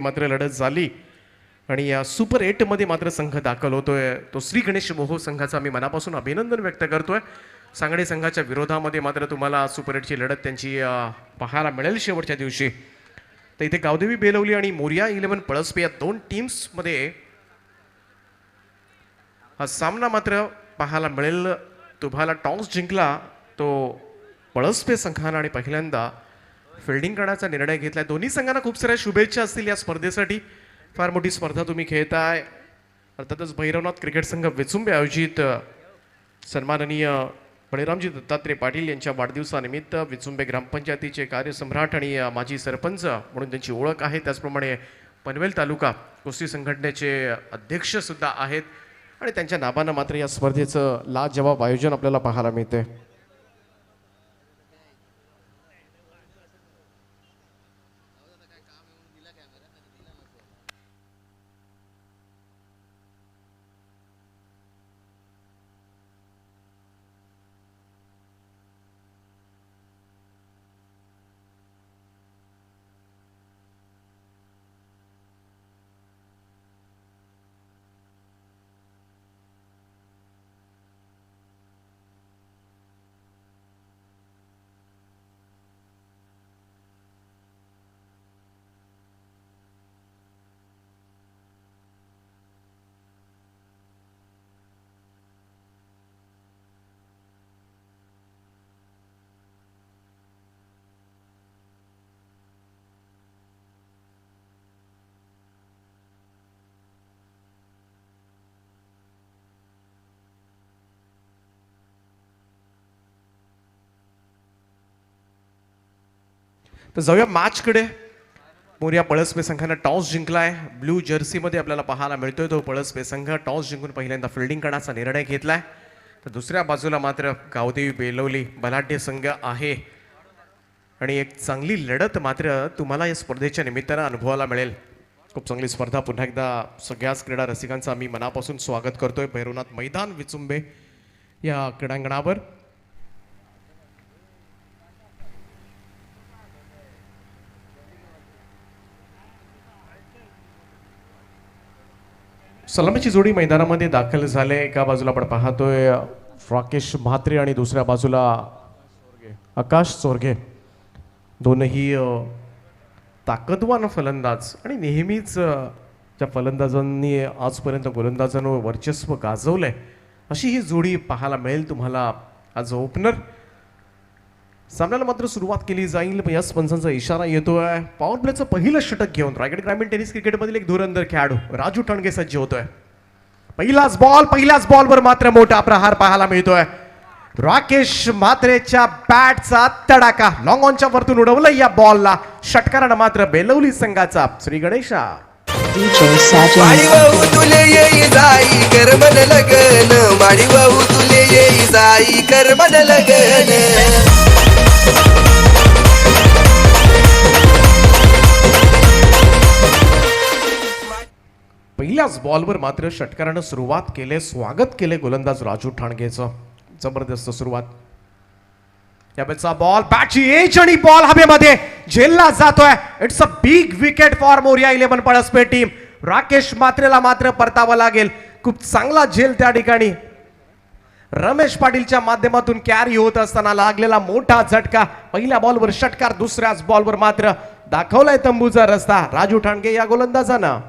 मात्र लढत झाली आणि या सुपर 8 मध्ये मात्र संघ दाखल होतोय तो श्री गणेश मोहो संघाचा मी मनापासून अभिनंदन व्यक्त करतोय. सांगडे संघाच्या विरोधामध्ये मात्र तुम्हाला सुपर 8 ची लढत त्यांची पाहायला मिळेल शेवटच्या दिवशी. तर इथे गावदेवी बेलवली आणि मोरिया 11 पळसपे या दोन टीम्स मध्ये हा सामना मात्र पाहायला मिळेल. तुम्हाला टॉस जिंकला तो पळसपे संघाने आणि पहिल्यांदा फिल्डिंग करण्याचा निर्णय घेतलाय. दोन्ही संघांना खूप साऱ्या शुभेच्छा असतील या स्पर्धेसाठी. फार मोठी स्पर्धा तुम्ही खेळताय. अर्थातच भैरवनाथ क्रिकेट संघ विचुंबे आयोजित सन्माननीय बळीरामजी दत्तात्रय पाटील यांच्या वाढदिवसानिमित्त विचुंबे ग्रामपंचायतीचे कार्यसम्राट आणि माजी सरपंच म्हणून त्यांची ओळख आहे. त्याचप्रमाणे पनवेल तालुका कुस्ती संघटनेचे अध्यक्ष सुद्धा आहेत आणि त्यांच्या नावानं मात्र या स्पर्धेचं लाजवाब आयोजन आपल्याला पाहायला मिळते. तर जाऊया मॅचकडे. मोरिया पळसपे संघाने टॉस जिंकलाय. ब्लू जर्सीमध्ये आपल्याला पाहायला मिळतोय तो पळसपे संघ टॉस जिंकून पहिल्यांदा फिल्डिंग करण्याचा निर्णय घेतलाय. तर दुसऱ्या बाजूला मात्र गावदेवी बेलवली बलाढ्य संघ आहे आणि एक चांगली लढत मात्र तुम्हाला या स्पर्धेच्या निमित्तानं अनुभवायला मिळेल. खूप चांगली स्पर्धा. पुन्हा एकदा सगळ्याच क्रीडा रसिकांचं आम्ही मनापासून स्वागत करतोय भैरवनाथ मैदान विचुंबे या क्रीडांगणावर. सलामीची जोडी मैदानामध्ये दाखल झाले. एका बाजूला आपण पाहतोय राकेश म्हात्रे आणि दुसऱ्या बाजूला आकाश चोरगे. दोनही ताकदवान फलंदाज आणि नेहमीच ज्या फलंदाजांनी आजपर्यंत गोलंदाजांवर वर्चस्व गाजवलंय अशी ही जोडी पाहायला मिळेल तुम्हाला आज ओपनर. सामन्याला मात्र सुरुवात केली जाईल. या स्पंसांचा इशारा येतोय. पॉवर प्लेचं पहिलं षटक घेऊन रायगड ग्रामीण टेनिस क्रिकेटमधील एक धुरंधर खेळाडू राजू ठाणगे सज्ज होतोय. पहिल्याच बॉलवर मात्र मोठा प्रहार पाहायला मिळतोय. राकेश म्हात्रेच्या बॅटचा तडाखा लॉंग ऑनच्या वरतून उडवलं या बॉलला. षटकारानं मात्र बेलवली संघाचा श्री गणेशा. पहिल्याच बॉलवर मात्र षटकारानं सुरुवात केले. स्वागत केले गोलंदाज राजू ठाणगेचं. जबरदस्त सुरुवात. यावेळेचा बॉल बॅटची एज आणि बॉल हवेमध्ये झेलला जातोय. It's a big wicket for Moriya 11 Palaspe team. Rakesh म्हात्रेला मात्र परतावं लागेल. खूप चांगला झेल त्या ठिकाणी. रमेश पाटीलच्या माध्यमातून कॅरी होत असताना लागलेला मोठा झटका. पहिल्या बॉलवर षटकार. दुसऱ्याच बॉलवर मात्र दाखवलाय तंबूचा रस्ता राजू ठाणगे या गोलंदाजानं.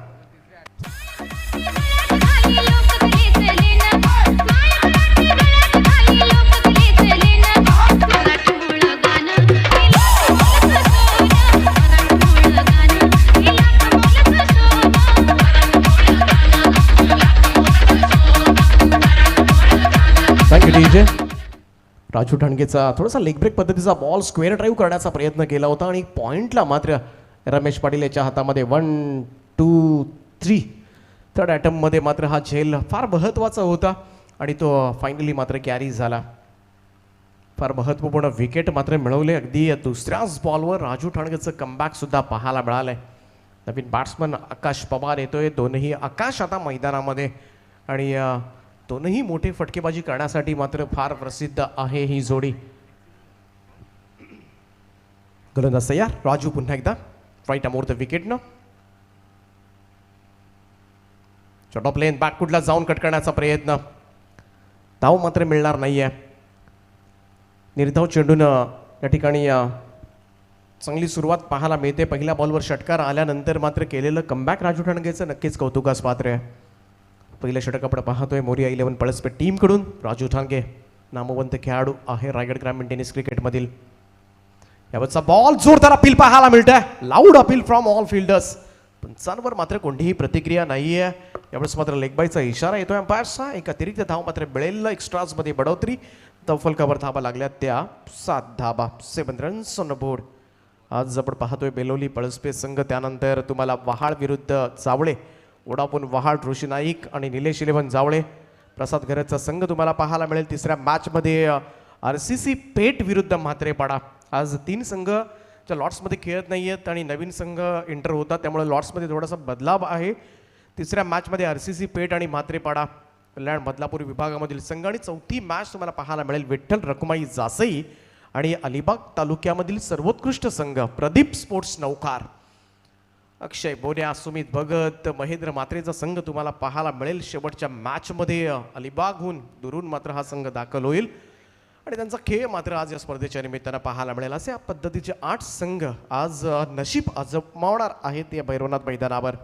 राजू ठाणगेचा थोडासा लेग ब्रेक पद्धतीचा बॉल स्क्वेअर ड्राईव्ह करण्याचा प्रयत्न केला होता आणि पॉइंटला मात्र रमेश पाटील याच्या हातामध्ये 1, 2, 3 थर्ड अटेम्प्टमध्ये मात्र हा झेल फार महत्त्वाचा होता आणि तो फायनली मात्र कॅरी झाला. फार महत्त्वपूर्ण विकेट मात्र मिळवले. अगदी दुसऱ्याच बॉलवर राजू ठाणगेचं कमबॅक सुद्धा पाहायला मिळालंय. नवीन बॅट्समन आकाश पवार येतोय. दोनही आकाश आता मैदानामध्ये आणि दोनही मोठे फटकेबाजी करण्यासाठी मात्र फार प्रसिद्ध आहे ही जोडी. गोलंदाज तयार. राजू पुन्हा एकदा राईट अमोर द विकेट न. शॉट ऑफ लेन बॅकफुटला जाऊन कट करण्याचा प्रयत्न, धाव मात्र मिळणार नाहीये. निर्धाव चेंडून या ठिकाणी चांगली सुरुवात पाहायला मिळते. पहिल्या बॉलवर षटकार आल्यानंतर मात्र केलेलं कमबॅक राजू ठाणगेचं नक्कीच कौतुकास पात्र आहे. पहिलं षटक आपण पाहतोय मोरिया 11 पळसपे टीमकडून. राजू ठाणगे नामवंत खेळाडू आहे रायगड ग्रामीण टेनिस क्रिकेटमधील. यावरचा बॉल जोरदार अपील पाहायला मिळतंय. Loud appeal from all fielders. पंचांवर मात्र कोणतीही प्रतिक्रिया नाहीये. यावेळेस मात्र लेग बायचा इशारा येतोय अंपायरचा. एक अतिरिक्त धाव मात्र मिळेल. एक्स्ट्राजमध्ये बढोतरी. तफलकावर धाबा लागल्या त्या 7 धाबा, 7 रन्स ऑन द बोर्ड. आज आपण पाहतोय बेलोली पळसपे संघ, त्यानंतर तुम्हाला वहाळ विरुद्ध जावळे, वोडाफोन वहाळ ऋषी नाईक आणि निलेश 11 जावळे. प्रसाद घरचा संघ तुम्हाला पाहायला मिळेल. तिसऱ्या मॅचमध्ये RCC पेठ विरुद्ध म्हात्रेपाडा. आज 3 संघ ज्या लॉट्समध्ये खेळत नाही आहेत आणि नवीन संघ एंटर होतात, त्यामुळे लॉट्समध्ये थोडासा बदलाव आहे. तिसऱ्या मॅचमध्ये RCC पेठ आणि म्हात्रेपाडा कल्याण बदलापूर विभागामधील संघ. आणि चौथी मॅच तुम्हाला पाहायला मिळेल विठ्ठल रखुमाई जासई आणि अलिबाग तालुक्यामधील सर्वोत्कृष्ट संघ प्रदीप स्पोर्ट्स नौकार. अक्षय बोन्या, सुमित भगत, महेंद्र मात्रेचा संघ तुम्हाला पाहायला मिळेल. शेवटच्या मॅचमध्ये अलिबागहून दुरून मात्र हा संघ दाखल होईल आणि त्यांचा खेळ मात्र आज या स्पर्धेच्या निमित्तानं पाहायला मिळेल. असे या पद्धतीचे 8 संघ आज नशीब आजमावणार आहेत या भैरवनाथ मैदानावर.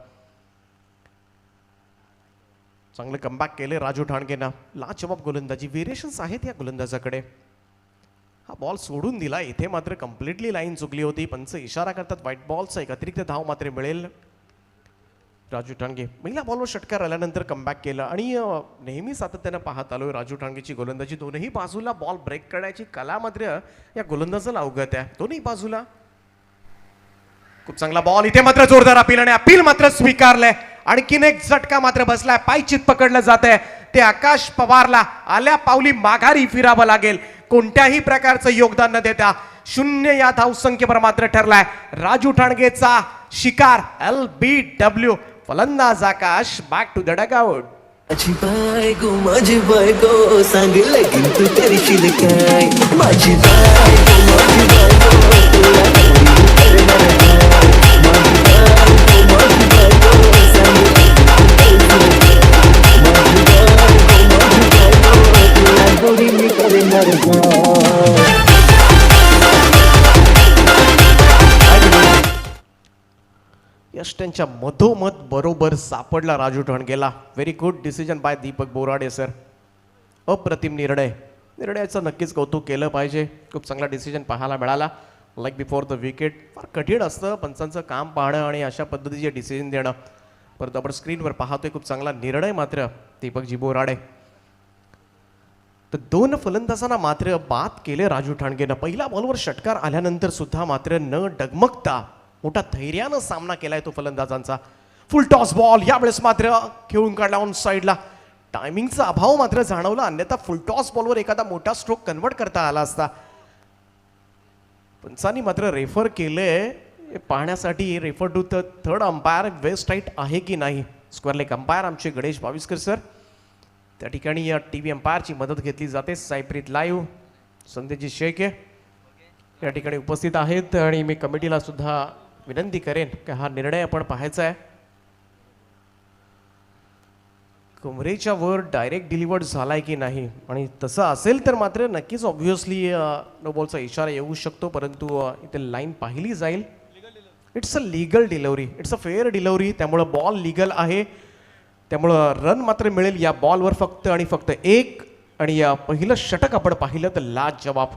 चांगले कमबॅक केले राजू ठाणगेनं. लाजवाब गोलंदाजी, व्हेरिएशन्स आहेत या गोलंदाजाकडे. हा बॉल सोडून दिला. इथे मात्र कम्प्लिटली लाईन चुकली होती. पंच इशारा करतात व्हाईट बॉलचा. एक अतिरिक्त धाव मात्र मिळेल. राजू ठाणगे पहिल्या बॉलवर षटकार आल्यानंतर कमबॅक केलं आणि नेहमी सातत्यानं पाहत आलोय राजू ठाणगेची गोलंदाजी. दोनही बाजूला बॉल ब्रेक करण्याची कला मात्र या गोलंदाजाला अवगत आहे. दोन्ही बाजूला खूप चांगला बॉल. इथे मात्र जोरदार अपील आणि अपील मात्र स्वीकारलंय. आणखीन एक झटका मात्र बसलाय. पायचित पकडलं जात आहे. ते आकाश पवारला आल्या पावली माघारी फिरावं लागेल. कोणत्याही प्रकारचं योगदान न देता 0 या धावसंख्येवर मात्र ठरलाय राजू ठाणगेचा शिकार. LBW फलंदाज आकाश बॅक टू द डगआउट. माझी बायको सांग लगीन तू करशील काय. माझी यष्टांच्या मधोमध बरोबर सापडला राजू ठाणगेला. Very good decision by Deepak Borade sir. अप्रतिम निर्णयाचं नक्कीच कौतुक केलं पाहिजे. खूप चांगला डिसिजन पाहायला मिळाला. Like before the wicket. फार कठीण असतं पंचांचं काम पाहणं आणि अशा पद्धतीचे डिसिजन देणं. परंतु आपण स्क्रीनवर पाहतोय खूप चांगला निर्णय मात्र दीपकजी बोराडे. तर 2 फलंदाजांना मात्र बाद केले राजू ठाणगेनं. पहिल्या बॉलवर षटकार आल्यानंतर सुद्धा मात्र न डगमगता मोठा धैर्यानं सामना केलाय तो फलंदाजांचा. फुल टॉस बॉल यावेळेस मात्र खेळून काढला ऑन साईडला. टायमिंगचा अभाव मात्र जाणवला. अन्यथा फुल टॉस बॉलवर एखादा मोठा स्ट्रोक कन्वर्ट करता आला असता. पंचांनी मात्र रेफर केले पाहण्यासाठी. Refer to the third umpire वेस्ट राईट आहे की नाही. स्क्वेअर लेग अंपायर आमचे गणेश भाविस्कर सर. त्या ठिकाणी या TV अंपायरची मदत घेतली जाते. सायप्रीत लाईव्ह संदेजी शेखे या ठिकाणी उपस्थित आहेत आणि मी कमिटीला सुद्धा विनंती करेन की हा निर्णय आपण पाहायचा आहे. कमरेच्या वर डायरेक्ट डिलिव्हर्ड झालाय की नाही आणि तसं असेल तर मात्र नक्कीच ऑब्व्हियसली नो बॉलचा इशारा येऊ शकतो. परंतु इथे लाईन पाहिली जाईल. It's a legal delivery, it's a fair delivery. त्यामुळं बॉल लीगल आहे. त्यामुळं रन मात्र मिळेल या बॉलवर फक्त आणि फक्त 1. आणि या पहिलं षटक आपण पाहिलं तर लाजवाब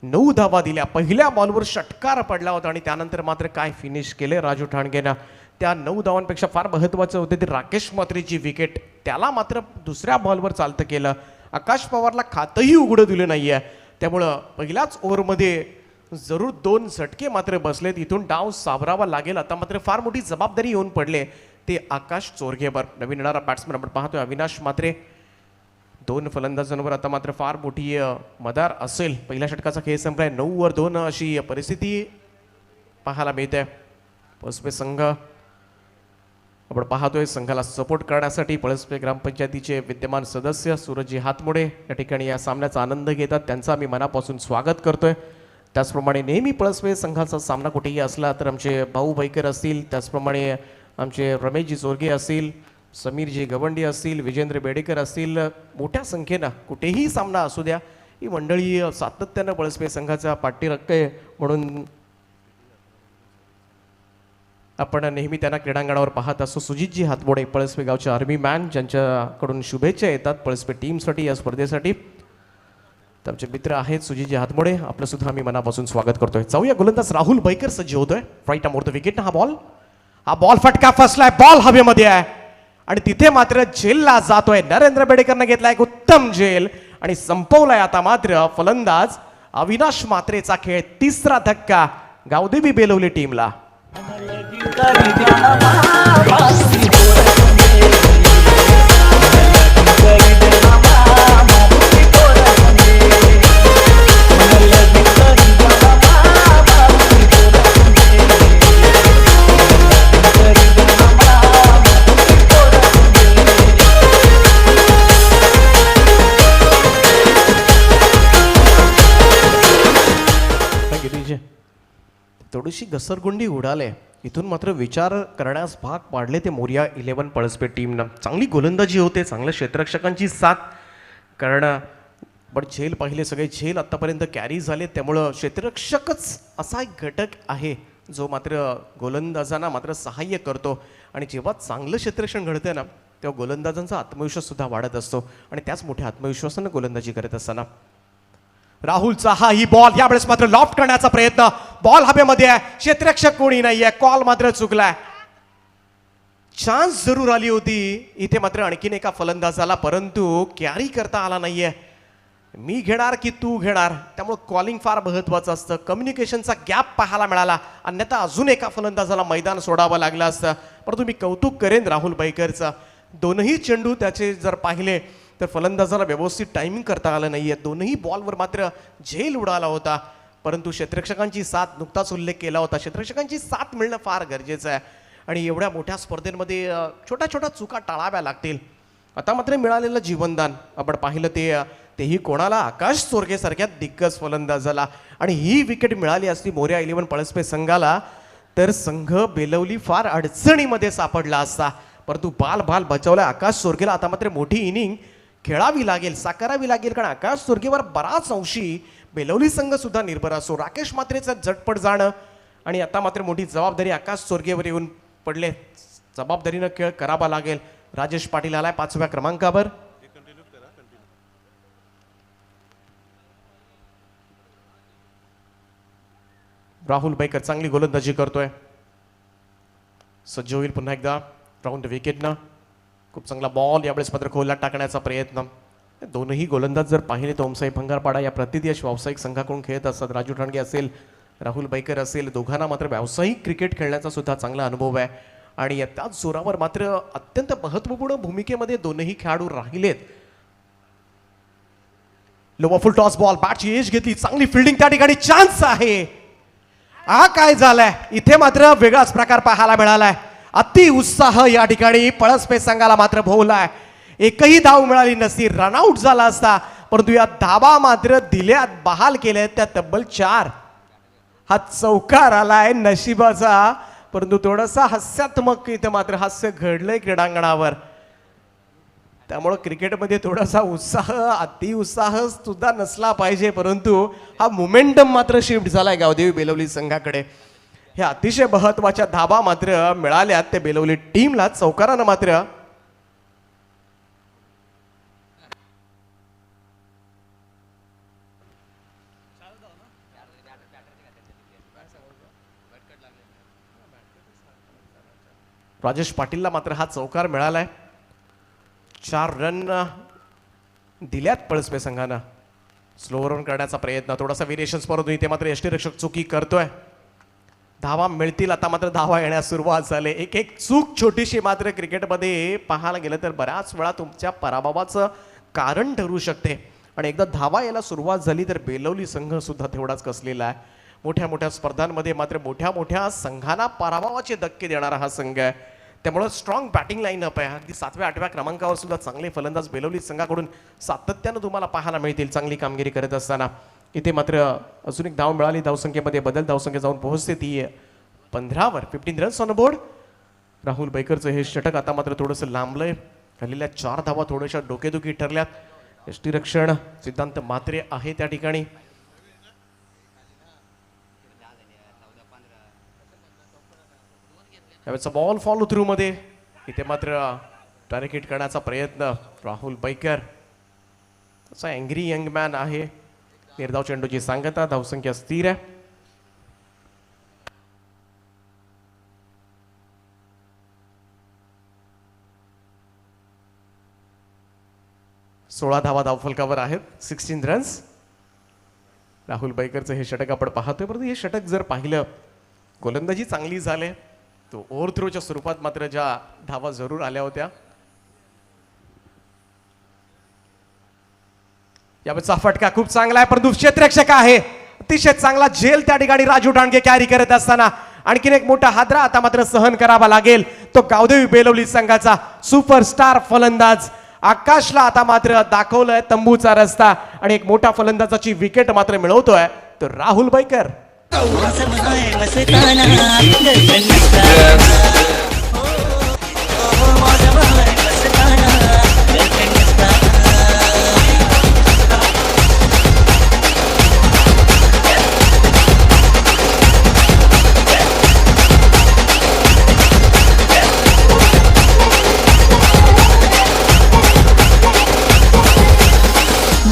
9 धावा दिल्या. पहिल्या बॉलवर षटकार पडला होता आणि त्यानंतर मात्र काय फिनिश केले राजू ठाणगेनं. त्या 9 धावांपेक्षा फार महत्त्वाचं होते ते राकेश म्हात्रेची विकेट. त्याला मात्र दुसऱ्या बॉलवर चालतं केलं. आकाश पवारला खातंही उघडं दिलं नाही आहे. त्यामुळं पहिल्याच ओव्हरमध्ये जरूर 2 झटके मात्र बसलेत. इथून डाव सावरावा लागेल. आता मात्र फार मोठी जबाबदारी येऊन पडले ते आकाश चोरगेवर. नवीन येणारा बॅट्समन आपण पाहतोय अविनाश म्हात्रे. 2 फलंदाजांवर आता मात्र फार मोठी मदार असेल. पहिल्या षटकाचा खेळ संपलाय. 9 वर 2 अशी परिस्थिती पाहायला मिळते. पळसपे संघ आपण पाहतोय संघाला सपोर्ट करण्यासाठी पळसपे ग्रामपंचायतीचे विद्यमान सदस्य सूरजजी हातमोडे या ठिकाणी या सामन्याचा आनंद घेतात. त्यांचा मी मनापासून स्वागत करतोय. त्याचप्रमाणे नेहमी पळसपे संघाचा सामना कुठेही असला तर आमचे भाऊ बैकर असतील, त्याचप्रमाणे आमचे रमेशजी चोरगे असतील, समीरजी गवंडी असतील, विजेंद्र बेडेकर असतील, मोठ्या संख्येनं कुठेही सामना असू द्या ही मंडळी सातत्यानं पळसपे संघाचा पाठीराखते म्हणून आपण नेहमी त्यांना क्रीडांगणावर पाहत असतो. सुजितजी हातबोडे पळसपे गावचे आर्मी मॅन, ज्यांच्याकडून शुभेच्छा येतात पळसपे टीमसाठी या स्पर्धेसाठी. तर आमचे मित्र आहेत सुजितजी हातबोडे, आपलं सुद्धा आम्ही मनापासून स्वागत करतोय. जाऊया गोलंदाज राहुल बैकर सज्ज होतोय. Right arm over the wicket. हा बॉल फटका फसलाय, बॉल हवेमध्ये आहे आणि तिथे मात्र झेलला जातोय. नरेंद्र बेडेकरने घेतला एक उत्तम झेल आणि संपवलाय आता मात्र फलंदाज अविनाश मात्रेचा खेळ. तिसरा धक्का गावदेवी बेलवली टीमला. थोडीशी घसरगुंडी उडाले, इथून मात्र विचार करण्यास भाग पाडले ते मोरिया 11 पळसपे टीमनं. चांगली गोलंदाजी होते, चांगल्या क्षेत्ररक्षकांची साथ, कारण पण झेल पाहिले सगळे झेल आत्तापर्यंत कॅरी झाले, त्यामुळं क्षेत्ररक्षकच असा एक घटक आहे जो मात्र गोलंदाजांना मात्र सहाय्य करतो. आणि जेव्हा चांगलं क्षेत्ररक्षण घडतं ना तेव्हा गोलंदाजांचा आत्मविश्वास सुद्धा वाढत असतो आणि त्याच मोठ्या आत्मविश्वासानं गोलंदाजी करत असताना राहुलचा हा ही बॉल यावेळेस मात्र लॉफ्ट करण्याचा प्रयत्न. बॉल हवेमध्ये आहे, क्षेत्ररक्षक कोणी नाहीये, कॉल मात्र चुकलाय. चान्स जरूर आली होती इथे मात्र आणखीन एका फलंदाजाला, परंतु कॅरी करता आला नाहीये. मी घेणार की तू घेणार, त्यामुळे कॉलिंग फार महत्वाचं असतं. कम्युनिकेशनचा गॅप पाहायला मिळाला, अन्यथा अजून एका फलंदाजाला मैदान सोडावं लागलं असतं. परंतु मी कौतुक करेन राहुल बैकरचं. दोनही चेंडू त्याचे जर पाहिले तर फलंदाजाला व्यवस्थित टायमिंग करता आलं नाहीये. दोनही बॉलवर मात्र झेल उडाला होता, परंतु क्षेत्ररक्षकांची साथ, नुकताच उल्लेख केला होता, क्षेत्ररक्षकांची साथ मिळणं फार गरजेचं आहे. आणि एवढ्या मोठ्या स्पर्धेमध्ये छोट्या छोट्या चुका टाळाव्या लागतील. आता मात्र मिळालेलं जीवनदान आपण पाहिलं तेही कोणाला, आकाश चोरगे सारख्या दिग्गज फलंदाजाला. आणि ही विकेट मिळाली असती मोरिया 11 पळसपे संघाला तर संघ बेलवली फार अडचणीमध्ये सापडला असता. परंतु बाल बचावला आकाश चोरगेला. आता मात्र मोठी इनिंग खेळावी लागेल, साकारावी लागेल, कारण आकाश चोरगेवर बराच अंशी बेलवली संघ सुद्धा निर्भर असो. राकेश मात्रेचं झटपट जाणं आणि आता मात्र मोठी जबाबदारी आकाश चोरगेवर येऊन पडले. जबाबदारीनं खेळ करावा लागेल. राजेश पाटील आलाय 5व्या क्रमांकावर. राहुल बैकर चांगली गोलंदाजी करतोय, सज्ज होईल पुन्हा एकदा राऊंड विकेटनं. खूप चांगला बॉल यावेळेस मात्र खोलला टाकण्याचा प्रयत्न. दोनही गोलंदाज जर पाहिले तर ओमसाई भंगारपाडा या प्रतिदिश व्यावसायिक संघाकडून खेळत असतात. राजू ठाणगे असेल, राहुल बैकर असेल, दोघांना मात्र व्यावसायिक क्रिकेट खेळण्याचा सुद्धा चांगला अनुभव आहे. आणि त्याच जोरावर मात्र अत्यंत महत्त्वपूर्ण भूमिकेमध्ये दोनही खेळाडू राहिलेत. लोवरफुल टॉस बॉल, बॅटची एज घेतली, चांगली फिल्डिंग त्या ठिकाणी, चान्स आहे. हा काय झालाय इथे मात्र वेगळाच प्रकार पाहायला मिळालाय. अति उत्साह या ठिकाणी पळसपे संघाला मात्र भोवलाय. एकही धाव मिळाली नसती, रनआउट झाला असता, परंतु या धावा मात्र दिल्यात, बहाल केल्या त्या तब्बल 4. हा चौकार आलाय नशिबाचा, परंतु थोडासा हास्यात्मक इथे मात्र हास्य घडलंय क्रीडांगणावर. त्यामुळे क्रिकेटमध्ये थोडासा उत्साह, अति उत्साह सुद्धा नसला पाहिजे, परंतु हा मोमेंटम मात्र शिफ्ट झालाय गावदेवी बेलवली संघाकडे. ह्या अतिशय महत्वाच्या धाबा मात्र मिळाल्यात ते बेलवली टीमला. चौकारानं मात्र राजेश पाटीलला मात्र हा चौकार मिळालाय. 4 रन दिल्यात पळसपे संघानं. स्लो रन करण्याचा प्रयत्न, थोडासा व्हेरिएशन परंतु इथे मात्र यष्टीरक्षक चुकी करतोय. धावा मिळतील, आता मात्र धावा येण्यास सुरुवात झाली. एक चूक छोटीशी मात्र क्रिकेटमध्ये पाहायला गेलं तर बऱ्याच वेळा तुमच्या पराभवाचं कारण ठरू शकते. आणि एकदा धावा यायला सुरुवात झाली तर बेलवली संघ सुद्धा तेवढाच कसलेला आहे. मोठ्या मोठ्या स्पर्धांमध्ये मात्र मोठ्या मोठ्या संघांना पराभवाचे धक्के देणारा हा संघ आहे. त्यामुळे स्ट्रॉंग बॅटिंग लाईनअप आहे. अगदी 7व्या-8व्या क्रमांकावर सुद्धा चांगले फलंदाज बेलवली संघाकडून सातत्यानं तुम्हाला पाहायला मिळतील चांगली कामगिरी करत असताना. इथे मात्र अजून एक धाव मिळाली, धावसंख्येमध्ये बदल, धावसंख्या जाऊन पोहोचते ती 15वर. 15 रन्स ऑन बोर्ड. राहुल बैकरचं हे षटक आता मात्र थोडंसं लांबलंय. खालील्या 4 धावा थोड्याशा डोकेदुखी ठरल्यात. यष्टीरक्षण सिद्धांत म्हात्रे आहे त्या ठिकाणी. यावेळेचा बॉल फॉलो थ्रू मध्ये इथे मात्र डायरेक्ट हिट करण्याचा प्रयत्न राहुल बैकर. असा अँग्री यंग मॅन आहे. निर्धाव चेंडूची सांगता, धावसंख्या स्थिर आहे. सोळा धावा धावफलकावर आहेत. 16 रन्स. राहुल बैकरचं हे षटक आपण पाहतोय. परंतु हे षटक जर पाहिलं, गोलंदाजी चांगली झाले तो ओव्हर थ्रोच्या स्वरूपात मात्र ज्या धावा जरूर आल्या होत्या. यावेळेचा फटका खूप चांगला आहे, परंतु क्षेत्ररक्षक आहे अतिशय चांगला झेल त्या ठिकाणी राजू ठाणगे कॅरी करत असताना आणखीन एक मोठा हादरा आता मात्र सहन करावा लागेल. तो गावदेवी बेलवली संघाचा सुपरस्टार फलंदाज आकाशला आता मात्र दाखवलंय तंबूचा रस्ता आणि एक मोठा फलंदाजाची विकेट मात्र मिळवतोय तो राहुल बैकर.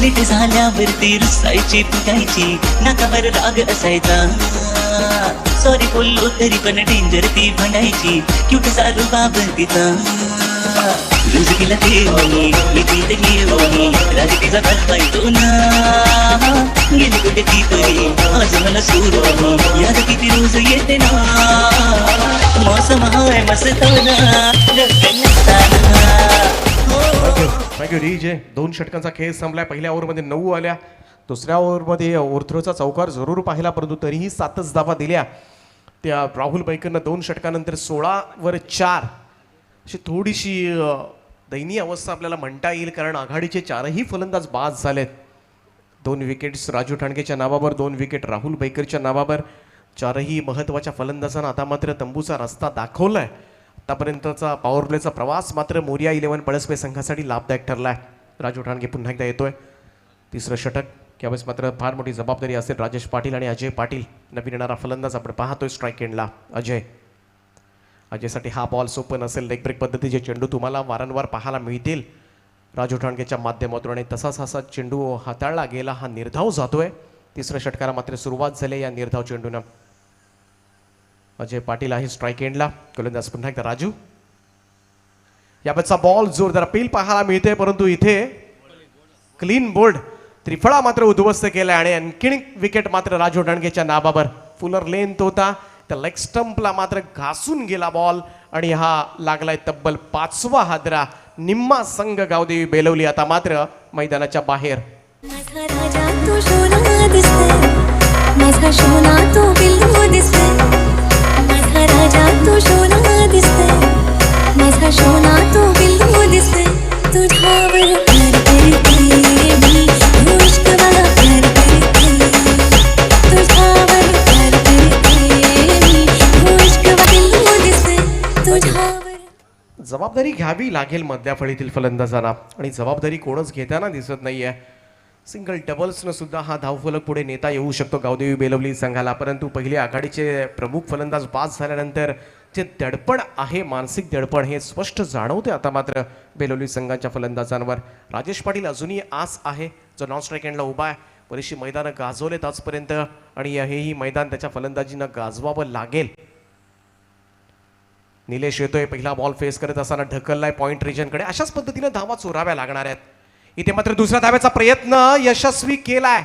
लीट झाल्यावरती रुसायची फुटायची नाकावर राग असायचा. सॉरी बोललो तरी पण डेंजर ती म्हणायची क्यूट सारू बाब तिचा. लूज केला ते होणी मी तीत घेऊनी राज तिचा पाहितो ना. गेली कुठे ती तरी आज मला सुरू याद किती रोज येते ना. मौसम हाय मस्ताना थँक्यू डीजे. 2 षटकांचा खेळ संपलाय. पहिल्या ओव्हरमध्ये 9 आल्या. दुसऱ्या ओव्हरमध्ये ओव्हरथ्रोचा चौकार जरूर पाहिला, परंतु तरीही 7च धावा दिल्या त्या राहुल बैकरनं. 2 षटकानंतर 16वर 4 अशी थोडीशी दयनीय अवस्था आपल्याला म्हणता येईल, कारण आघाडीचे 4ही फलंदाज बाद झालेत. 2 विकेट्स राजू ठाणगेच्या नावावर, 2 विकेट राहुल बैकरच्या नावावर. 4ही महत्त्वाच्या फलंदाजांना आता मात्र तंबूचा रस्ता दाखवलाय. आतापर्यंतचा पॉवर प्लेचा प्रवास मात्र मोरिया 11 पळसपे संघासाठी लाभदायक ठरलाय. राजू ठाणगे पुन्हा एकदा येतोय. 3रं षटक. यावेळेस मात्र फार मोठी जबाबदारी असेल राजेश पाटील आणि अजय पाटील. नवीन येणारा फलंदाज आपण पाहतोय स्ट्राईक एंडला अजयसाठी हा बॉल सोपं नसेल. लेग ब्रेक पद्धतीचे चेंडू तुम्हाला वारंवार पाहायला मिळतील राजू ठाणगेच्या माध्यमातून, आणि तसाच असा चेंडू हाताळला गेला. हा निर्धाव जातोय. 3रं षटकाला मात्र सुरुवात झाली या निर्धाव चेंडूनं. अजय पाटील आहे स्ट्राईक एंडला. गोलंदाज पुन्हा एकदा राजू. याबाबतचा बॉल जोरदार अपील पाहायला मिळते, परंतु इथे क्लीन बोल्ड त्रिफळा मात्र उद्ध्वस्त केलाय आणि आणखीन विकेट मात्र राजू ठाणगेच्या नावावर. फुलर लेंथ होता, त्या लेग स्टंपला मात्र घासून गेला बॉल आणि हा लागलाय तब्बल 5वा हादरा. निम्मा संघ गावदेवी बेलवली आता मात्र मैदानाच्या बाहेर. माझा राजा तू सोना दिसतोय, माझा सोना तू बिल्लू दिसतोय. माझा राजा तू सोना दिसतोय, माझा सोना तू बिल्लू दिसतोय. तुझ्यावर प्यार करते मी, मुश्किल प्यार करते. तुझ्यावर प्यार करते मी, मुश्किल बिल्लू दिसतोय. तुझ्यावर जबाबदारी घ्यावी लागेल मधल्या फळीतील फलंदाजांना, आणि जबाबदारी कोणच घेताना दिसत नाहीये. सिंगल डबल्सनं सुद्धा हा धावफलक पुढे नेता येऊ शकतो गावदेवी बेलवली संघाला, परंतु पहिले आघाडीचे प्रमुख फलंदाज बाद झाल्यानंतर जे दडपण आहे, मानसिक दडपण, हे स्पष्ट जाणवते आता मात्र बेलवली संघाच्या फलंदाजांवर. राजेश पाटील अजूनही आस आहे, जो नॉन स्ट्राईक एंडला उभा आहे. बरीचशी मैदानं गाजवलेत आजपर्यंत आणि हेही मैदान त्याच्या फलंदाजीनं गाजवावं लागेल. निलेश येतोय. पहिला बॉल फेस करत असताना ढकललाय पॉइंट रिजनकडे. अशाच पद्धतीने धावा चोराव्या लागणार आहेत. इथे मात्र दुसऱ्या धाव्याचा प्रयत्न यशस्वी केलाय.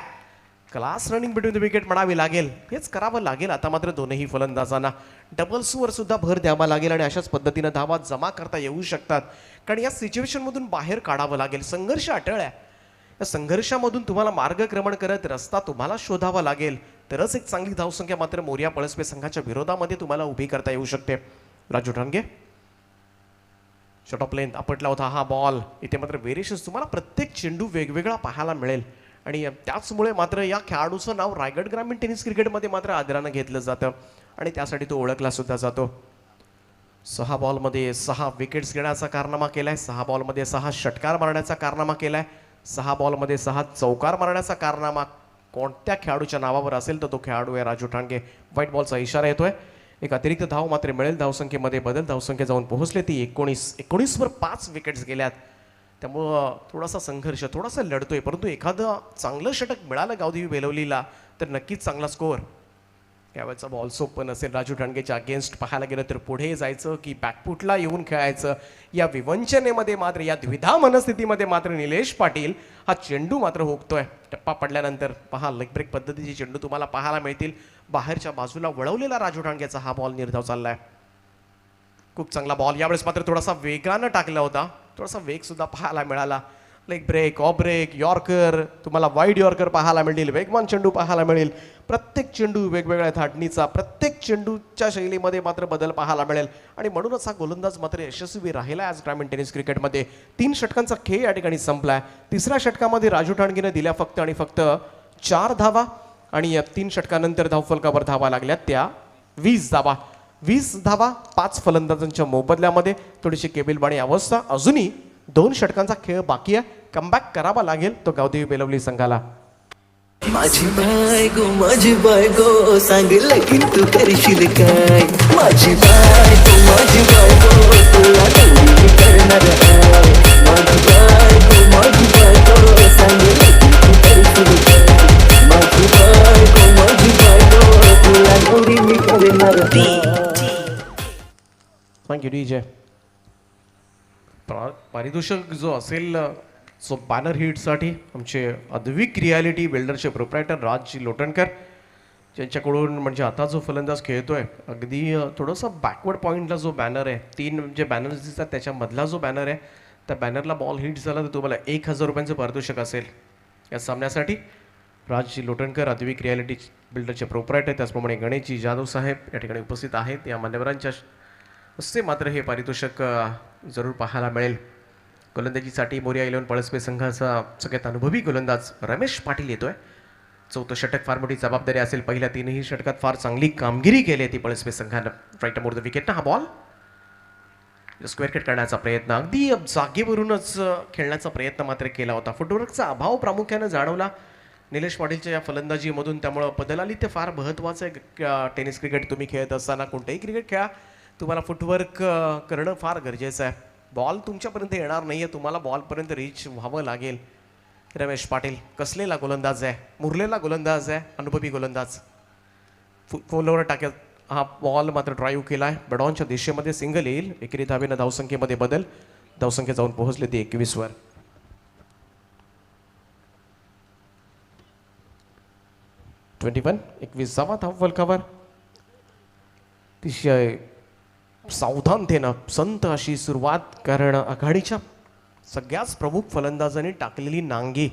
Class running between the wicket म्हणावी लागेल, हेच करावं लागेल आता मात्र दोनही फलंदाजांना. डबल्सवर सुद्धा भर द्यावा लागेल आणि अशाच पद्धतीनं धावा जमा करता येऊ शकतात, कारण या सिच्युएशनमधून बाहेर काढावं लागेल. संघर्ष अटळ आहे. या संघर्षामधून तुम्हाला मार्गक्रमण करत रस्ता तुम्हाला शोधावा लागेल, तरच एक चांगली धावसंख्या मात्र मोरिया पळसपे संघाच्या विरोधामध्ये तुम्हाला उभी करता येऊ शकते. Raju Thange short of length आपटला होता हा बॉल. इथे मात्र व्हेरिएशन्स तुम्हाला प्रत्येक चेंडू वेगवेगळा पाहायला मिळेल आणि त्याचमुळे मात्र या खेळाडूचं नाव रायगड ग्रामीण टेनिस क्रिकेटमध्ये मात्र आदरानं घेतलं जातं आणि त्यासाठी तो ओळखला सुद्धा जातो. 6 बॉलमध्ये 6 विकेट्स घेण्याचा कारनामा केलाय, 6 बॉलमध्ये 6 षटकार मारण्याचा कारनामा केलाय, 6 बॉलमध्ये 6 चौकार मारण्याचा कारनामा कोणत्या खेळाडूच्या नावावर असेल तर तो खेळाडू आहे राजू ठाणगे. व्हाईट बॉलचा इशारा येतोय. एक अतिरिक्त धाव मात्र मिळेल. धावसंख्येमध्ये बदल. धावसंख्या जाऊन पोहोचले ती 19वर 5 विकेट्स गेल्यात. त्यामुळं थोडासा संघर्ष, थोडासा लढतोय, परंतु एखादं चांगलं षटक मिळालं गावदेवी बेलवलीला तर नक्कीच चांगला स्कोअर. यावेळेचा बॉल सोपं नसेल. राजू ठाणगेच्या अगेन्स्ट पाहायला गेलं तर पुढे जायचं की बॅकफुटला येऊन खेळायचं, या विवंचनेमध्ये मात्र, या द्विधा मनस्थितीमध्ये मात्र निलेश पाटील हा चेंडू मात्र हुकतोय. टप्पा पडल्यानंतर पहा लेग ब्रेक पद्धतीचे चेंडू तुम्हाला पाहायला मिळतील. बाहेरच्या बाजूला वळवलेला राजू ठाणगेचा हा बॉल निर्धाव चाललाय. खूप चांगला बॉल. यावेळेस मात्र थोडासा वेगानं टाकला होता, थोडासा वेग सुद्धा पाहायला मिळाला. Leg break, off break, yorker, तुम्हाला वाईड यॉर्कर पाहायला मिळतील, वेगवान चेंडू पाहायला मिळेल. प्रत्येक चेंडू वेगवेगळ्या थाटणीचा, प्रत्येक चेंडूच्या शैलीमध्ये मात्र बदल पाहायला मिळेल आणि म्हणूनच हा गोलंदाज मात्र यशस्वी राहिला आज ग्रामीण टेनिस क्रिकेटमध्ये. 3 षटकांचा खेळ या ठिकाणी संपलाय. तिसऱ्या षटकामध्ये राजू ठाणगेने दिल्या फक्त आणि फक्त 4 धावा आणि या 3 षटकानंतर धावफलकावर धावा लागल्या त्या 20 धावा. 20 धावा 5 फलंदाजांच्या मोबदल्यामध्ये. थोडीशी केबिलबाणी अवस्था. अजूनही 2 षटकांचा खेळ बाकी आहे. कमबॅक करावा लागेल तो गावदेवी बेलवली संघाला. माझी बायको सांग लगीन तू करशील काय. माझी बायको तुला गौरी करणार आहे. माझी बायको सांग लगीन तू करशील काय. माझी बायको तुला गौरी मी करणार आहे. Thank you DJ. पारितोषिक जो असेल सो बॅनर हिटसाठी आमचे अद्विक रियालिटी बिल्डरचे प्रोप्रायटर राजजी लोटणकर ज्यांच्याकडून म्हणजे आता जो फलंदाज खेळतोय अगदी थोडंसं बॅकवर्ड पॉईंटला जो बॅनर आहे, 3 जे बॅनर्स दिसतात त्याच्यामधला जो बॅनर आहे त्या बॅनरला बॉल हिट झाला तर तुम्हाला 1000 रुपयांचं पारितोषिक असेल. या सामन्यासाठी राजजी लोटणकर अद्विक रियालिटी बिल्डरचे प्रोप्रायटर, त्याचप्रमाणे गणेशजी जाधव साहेब या ठिकाणी उपस्थित आहेत. या मान्यवरांच्या हस्ते मात्र हे पारितोषिक जरूर पाहायला मिळेल. गोलंदाजीसाठी मोरिया 11 पळसपे संघाचा सगळ्यात अनुभवी गोलंदाज रमेश पाटील येतोय. 4थं षटक फार मोठी जबाबदारी असेल. पहिल्या 3ही षटकात फार चांगली कामगिरी केली ती पळसपे संघानं. Right arm over the wicket. हा बॉल स्क्वेअर कट करण्याचा प्रयत्न, अगदी जागेवरूनच खेळण्याचा प्रयत्न मात्र केला होता. फुटवर्कचा अभाव प्रामुख्यानं जाणवला निलेश पाटीलच्या या फलंदाजीमधून. त्यामुळं बदलाली ते फार महत्त्वाचं आहे. टेनिस क्रिकेट तुम्ही खेळत असताना कोणतेही क्रिकेट खेळा तुम्हाला फुटवर्क करणं फार गरजेचं आहे. बॉल तुमच्यापर्यंत येणार नाही आहे, तुम्हाला बॉलपर्यंत रीच व्हावं लागेल. रमेश पाटील कसलेला गोलंदाज आहे, मुरलेला गोलंदाज आहे, अनुभवी गोलंदाज. फॉलोवर टाक्यात हा बॉल मात्र ड्राईव्ह केला आहे. बडॉनच्या दिशेमध्ये सिंगल येईल. एकेरी धावेनं धावसंख्येमध्ये बदल. धावसंख्या जाऊन पोहोचली ती 21वर. (21) 21 धावफलकावर. अतिशय सावधानतेनं संत अशी सुरुवात, कारण आघाडीच्या सगळ्याच प्रमुख फलंदाजांनी टाकलेली नांगी,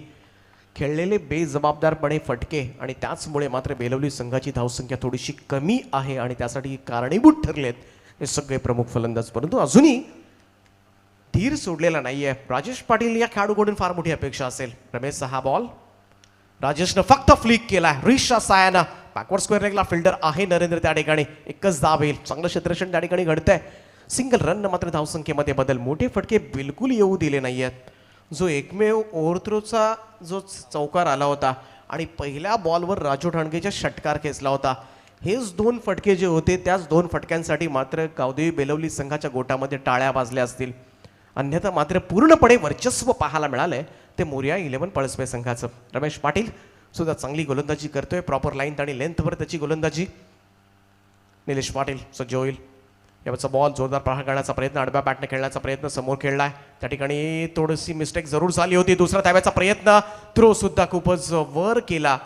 खेळलेले बेजबाबदारपणे फटके आणि त्याचमुळे मात्र बेलवली संघाची धावसंख्या थोडीशी कमी आहे आणि त्यासाठी कारणीभूत ठरलेत हे सगळे प्रमुख फलंदाज. परंतु अजूनही धीर सोडलेला नाहीये. राजेश पाटील या खेळाडूकडून फार मोठी अपेक्षा असेल. रमेशचा हा बॉल राजेशनं फक्त फ्लिक केला. रिशा सायानं बॅकवर्ड स्क्वेअर लेगला फिल्डर आहे नरेंद्र त्या ठिकाणी. एकच धाव येईल. चांगलं क्षेत्ररक्षण त्या ठिकाणी घडतंय. सिंगल रन मात्र धावसंख्येमध्ये बदल. मोठे फटके बिलकुल येऊ दिले नाही आहेत. जो एकमेव ओव्हरथ्रोचा जो चौकार आला होता आणि पहिल्या बॉलवर राजू ठाणगेच्या षटकार खेचला होता, हेच 2 फटके जे होते त्याच 2 फटक्यांसाठी मात्र गावदेवी बेलवली संघाच्या गोटामध्ये टाळ्या वाजल्या असतील. अन्यथा मात्र पूर्णपणे वर्चस्व पाहायला मिळालंय ते मोरिया 11 पळसपे संघाचं. रमेश पाटील सुद्धा चांगली गोलंदाजी करतोय. प्रॉपर लाईन आणि लेंथवर त्याची गोलंदाजी. निलेश पाटील सज्ज होईल. यावरचा बॉल जोरदार प्रहार करण्याचा प्रयत्न, आडव्या बॅटने खेळण्याचा प्रयत्न, समोर खेळलाय. त्या ठिकाणी थोडीशी मिस्टेक जरूर झाली होती. दुसरा धाव्याचा प्रयत्न, थ्रो सुद्धा खूपच वर केला.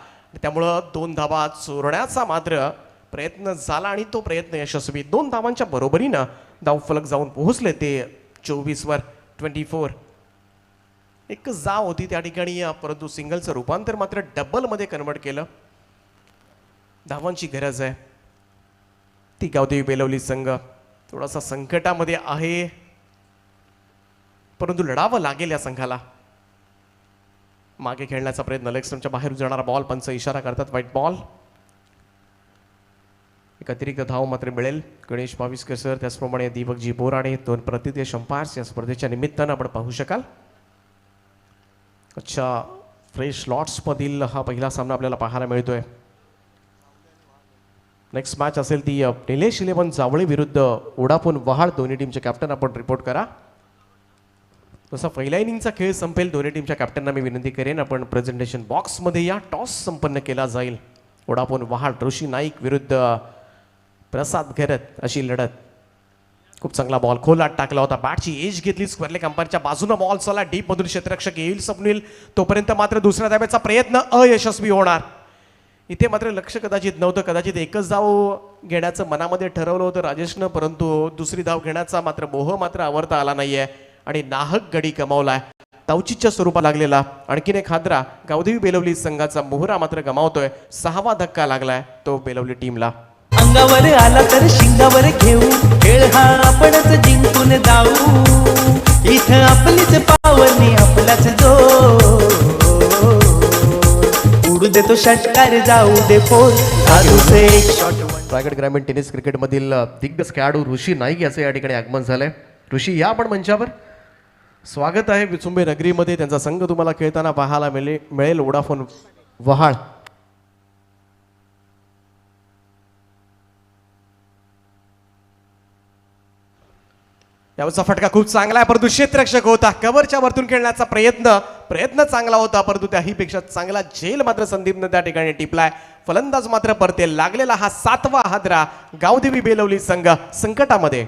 त्यामुळं 2 धावा चोरण्याचा मात्र प्रयत्न झाला आणि तो प्रयत्न यशस्वी. 2 धावांच्या बरोबरीनं धावफलक जाऊन पोहोचले ते 24वर. 24 एकच जाव होती त्या ठिकाणी, परंतु सिंगलचं रूपांतर मात्र डबलमध्ये कन्वर्ट केलं. धावांची गरज आहे ती गावदेवी बेलवली संघ थोडासा संकटामध्ये आहे, परंतु लढावं लागेल या संघाला. मागे खेळण्याचा प्रयत्न, लेग स्टंपच्या बाहेर जाणारा बॉल, पंच इशारा करतात व्हाईट बॉल. एक अतिरिक्त धाव मात्र मिळेल गणेश भाविस्कर सर, त्याचप्रमाणे दीपकजी बोराणे 2 प्रतिदेश अंपायर्स या स्पर्धेच्या निमित्तानं आपण पाहू शकाल. अच्छा, फ्रेश लॉट्समधील हा पहिला सामना आपल्याला पाहायला मिळतोय. नेक्स्ट मॅच असेल ती निलेश 11 जावळे विरुद्ध वोडाफोन वहाळ. दोन्ही टीमचे कॅप्टन आपण रिपोर्ट करा. तसा पहिल्या इनिंगचा खेळ संपेल. दोन्ही टीमच्या कॅप्टनना मी विनंती करेन आपण प्रेझेंटेशन बॉक्समध्ये या. टॉस संपन्न केला जाईल. वोडाफोन वहाळ ऋषी नाईक विरुद्ध प्रसाद घरत अशी लढत. खूप चांगला बॉल खोलात टाकला होता. बॅटची एज घेतली स्क्वेअरलेग अंपायरच्या बाजूनं. बॉल चला डीप मधून क्षेत्ररक्षक येईल स्वप्नील, तोपर्यंत मात्र दुसऱ्या धाब्याचा प्रयत्न अयशस्वी होणार. इथे मात्र लक्ष कदाचित नव्हतं. कदाचित एकच धाव घेण्याचं मनामध्ये ठरवलं होतं राजेशनं, परंतु दुसरी धाव घेण्याचा मात्र मोह मात्र आवरता आला नाहीये आणि नाहक गडी कमावलाय. तावचीच्या स्वरूपात लागलेला आणखीन एक हादरा गावदेवी बेलवली संघाचा मोहरा मात्र गमावतोय. 6वा धक्का लागलाय तो बेलवली टीमला. अंगावर आला तर शिंगावर घेऊ, खेळ हा आपणच जिंकून जाऊ. इथं आपलीच पावनी आपलाच जो उडू देतो षटकार जाऊ दे फोर. एक शॉट. रायगड ग्रामीण टेनिस क्रिकेटमधील दिग्गज खेळाडू ऋषी नाईक याचं या ठिकाणी आगमन झालंय. ऋषी या आपण मंचावर. स्वागत आहे विचुंबे नगरीमध्ये. त्यांचा संघ तुम्हाला खेळताना पाहायला मिळेल वोडाफोन वहाळ. यावरचा फटका खूप चांगला आहे, परंतु क्षेत्ररक्षक होता. कव्हरच्या वरतून खेळण्याचा प्रयत्न चांगला होता, परंतु त्याहीपेक्षा चांगला झेल मात्र संदीपनं त्या ठिकाणी टिपलाय. फलंदाज मात्र परते. लागलेला हा 7वा हादरा. गावदेवी बेलवली संघ संकटामध्ये.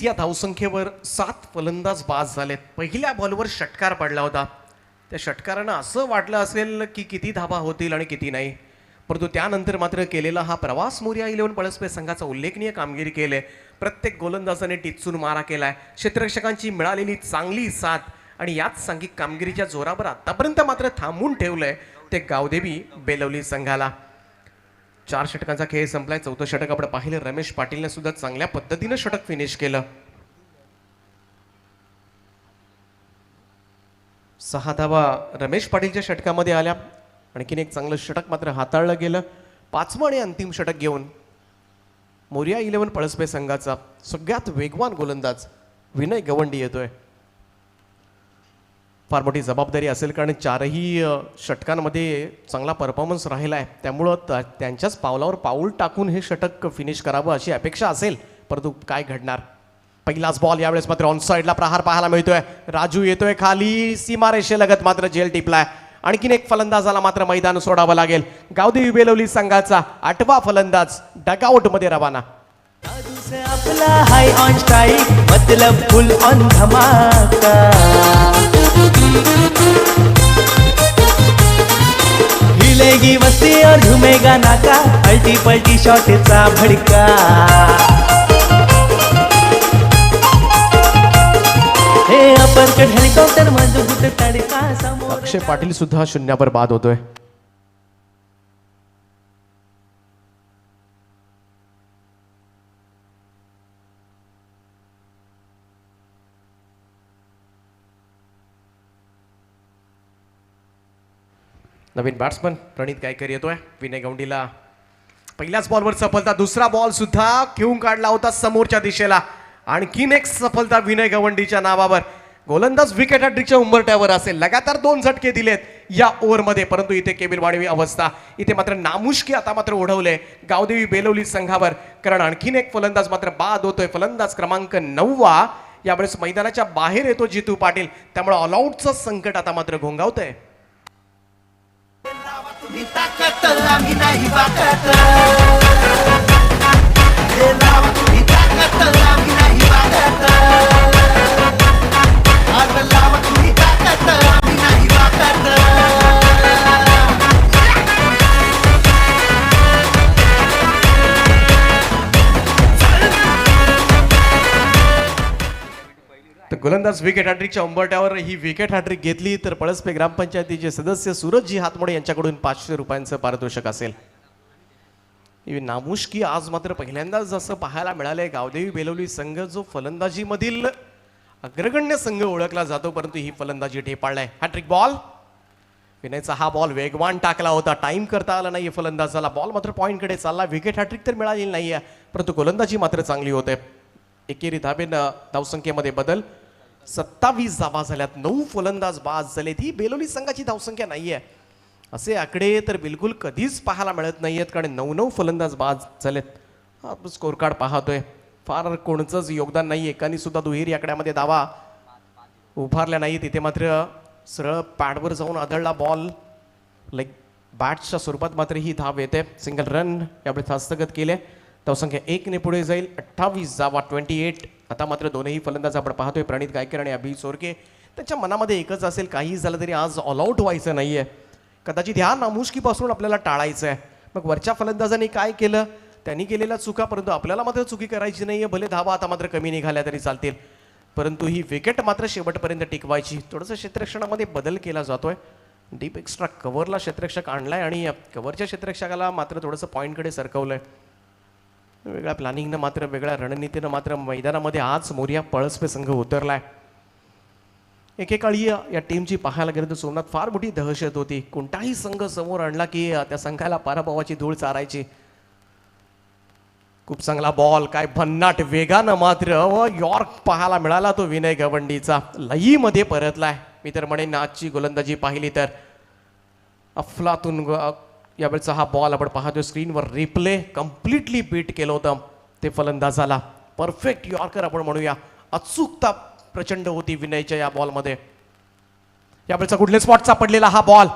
या धावसंख्येवर 7 फलंदाज बाद झालेत. पहिल्या बॉलवर षटकार पडला होता. त्या षटकारानं असं वाटलं असेल की किती धाबा होतील आणि किती नाही, परंतु त्यानंतर मात्र केलेला हा प्रवास मोरया 11 पळसपे संघाचा उल्लेखनीय कामगिरी केले. प्रत्येक गोलंदाजाने टिचून मारा केलाय. क्षेत्ररक्षकांची मिळालेली चांगली साथ आणि याच सांघिक कामगिरीच्या जोरावर आतापर्यंत मात्र थांबून ठेवलंय ते गावदेवी बेलवली संघाला. 4 षटकांचा खेळ संपलाय. 4थं षटक आपण पाहिलं. रमेश पाटीलने सुद्धा चांगल्या पद्धतीनं षटक फिनिश केलं. 6 धावा रमेश पाटीलच्या षटकामध्ये आल्या. आणखीन एक चांगलं षटक मात्र हाताळलं गेलं. 5वं आणि अंतिम षटक घेऊन मोरया 11 पळसपे संघाचा सगळ्यात वेगवान गोलंदाज विनय गवंडी येतोय. फार मोठी जबाबदारी असेल, कारण 4ही षटकांमध्ये चांगला परफॉर्मन्स राहिला आहे. त्यामुळं त्यांच्याच पावलावर पाऊल टाकून हे षटक फिनिश करावं अशी अपेक्षा असेल, परंतु काय घडणार. पहिलाच बॉल यावेळेस मात्र ऑन साईडला प्रहार पाहायला मिळतोय. राजू येतोय खाली. सीमारेषेलगत मात्र झेल टिपलाय. आणखीन एक फलंदाजाला मात्र मैदान सोडावं लागेल. गावदेवी बेलवली संघाचा 8वा फलंदाज डगआउट मध्ये रवाना. आपला हाय ऑन स्ट्राइक मतलब फुल ऑन धमाका. हिलेगी वस्ती और झूमेगा नाका. अल्टी पल्टी शॉटचा भडका. हे अपरकट हेलिकॉप्टर मजबूत तडका. समोर अक्षय पाटील सुद्धा शून्यावर बाद होतोय. नवीन बॅट्समन प्रणित गायकर येतोय. विनय गवंडीला पहिल्याच बॉलवर सफलता. दुसरा बॉल सुद्धा घेऊन काढला होता समोरच्या दिशेला. आणखीन एक सफलता विनय गवंडीच्या नावावर. गोलंदाज विकेट हॅट्रिकच्या उंबरठ्यावर असेल. लगातार 2 झटके दिलेत या ओव्हरमध्ये, परंतु इथे केबिल वाढवी अवस्था. इथे मात्र नामुष्की आता मात्र ओढवले गावदेवी बेलवली संघावर, कारण आणखीन एक फलंदाज मात्र बाद होतोय. फलंदाज क्रमांक 9 यावेळेस मैदानाच्या बाहेर येतो जितू पाटील. त्यामुळे ऑलआउटचं संकट आता मात्र घोंगावतंय. ताकत आम्ही नाही वाकत. आम्ही नाही वाकत. आग लावा तुम्ही ताकत आम्ही नाही वाकत. गोलंदाज विकेट हॅट्रिकच्या उंबरट्यावर ही विकेट हॅट्रिक घेतली तर पळसपे ग्रामपंचायतीचे सदस्य सूरजजी हातमोडे यांच्याकडून 500 रुपयांचं पारितोषिक असेल. ही नामुष्की आज मात्र पहिल्यांदाच जसं पाहायला मिळालंय. गावदेवी बेलवली संघ जो फलंदाजीमधील अग्रगण्य संघ ओळखला जातो, परंतु ही फलंदाजी ढेपाळलाय. हॅट्रिक बॉल, विनयचा हा बॉल वेगवान टाकला होता, टाइम करता आला नाहीये फलंदाजाला. बॉल मात्र पॉइंटकडे चालला. विकेट हॅट्रिक तर मिळालेली नाहीये, परंतु गोलंदाजी मात्र चांगली होते. एकेरी धावसंख्येमध्ये बदल, 27 धावा झाल्यात, 9 फलंदाज बाद झालेत. ही बेलोली संघाची धावसंख्या नाहीये. असे आकडे तर बिलकुल कधीच पाहायला मिळत नाहीयेत, कारण 9 फलंदाज बाद झालेत. आपण स्कोर कार्ड पाहतोय, फार कोणचंच योगदान नाही. एकाने सुद्धा दुहेरी आकड्यामध्ये धावा उभारल्या नाही. तिथे मात्र सरळ पॅडवर जाऊन आदळला बॉल, लाईक बॅट्सच्या स्वरूपात मात्र ही धाव येते. सिंगल रन यावेळी हस्तगत केले. धावसंख्या 1 ने पुढे जाईल. 28 धावा, 28. आता मात्र दोनही फलंदाज आपण पाहतोय, प्रणित गायकर आणि अभि चोरके. त्यांच्या मनामध्ये एकच असेल, काही झालं तरी आज ऑल आउट व्हायचं नाहीये. कदाचित ह्या नामुष्कीपासून आपल्याला टाळायचं आहे. मग वरच्या फलंदाजांनी काय केलं, त्यांनी केलेल्या चुका, परंतु आपल्याला मात्र चुकी करायची नाहीये. भले धावा आता मात्र कमी निघाल्या तरी चालतील, परंतु ही विकेट मात्र शेवटपर्यंत टिकवायची. थोडंसं क्षेत्ररक्षणामध्ये बदल केला जातोय. डीप एक्स्ट्रा कव्हरला क्षेत्ररक्षक आणलाय आणि कव्हरच्या क्षेत्ररक्षकाला मात्र थोडंसं पॉईंटकडे सरकवलंय. वेगळ्या प्लॅनिंगनं मात्र, वेगळ्या रणनीतीनं मात्र मैदानामध्ये आज मोरिया पळसपे संघ उतरलाय. एकेकाळी या टीमची पाहायला गेलं तर सोमनाथ फार मोठी दहशत होती. कोणताही संघ समोर आणला की त्या संघाला पराभवाची धूळ चारायची. खूप चांगला बॉल, काय भन्नाट वेगानं मात्र यॉर्क पाहायला मिळाला तो विनय गवंडीचा. लईमध्ये परतलाय. मी तर म्हणेन आजची गोलंदाजी पाहिली तर अफलातून. यावेळचा हा बॉल आपण पाहतोय स्क्रीनवर, रिप्ले कम्प्लिटली बीट केलं होतं ते फलंदाजाला. परफेक्ट यॉर्कर आपण म्हणूया. अचूकता प्रचंड होती विनयच्या या बॉलमध्ये. यावेळचा कुठल्या स्पॉटचा पडलेला हा बॉल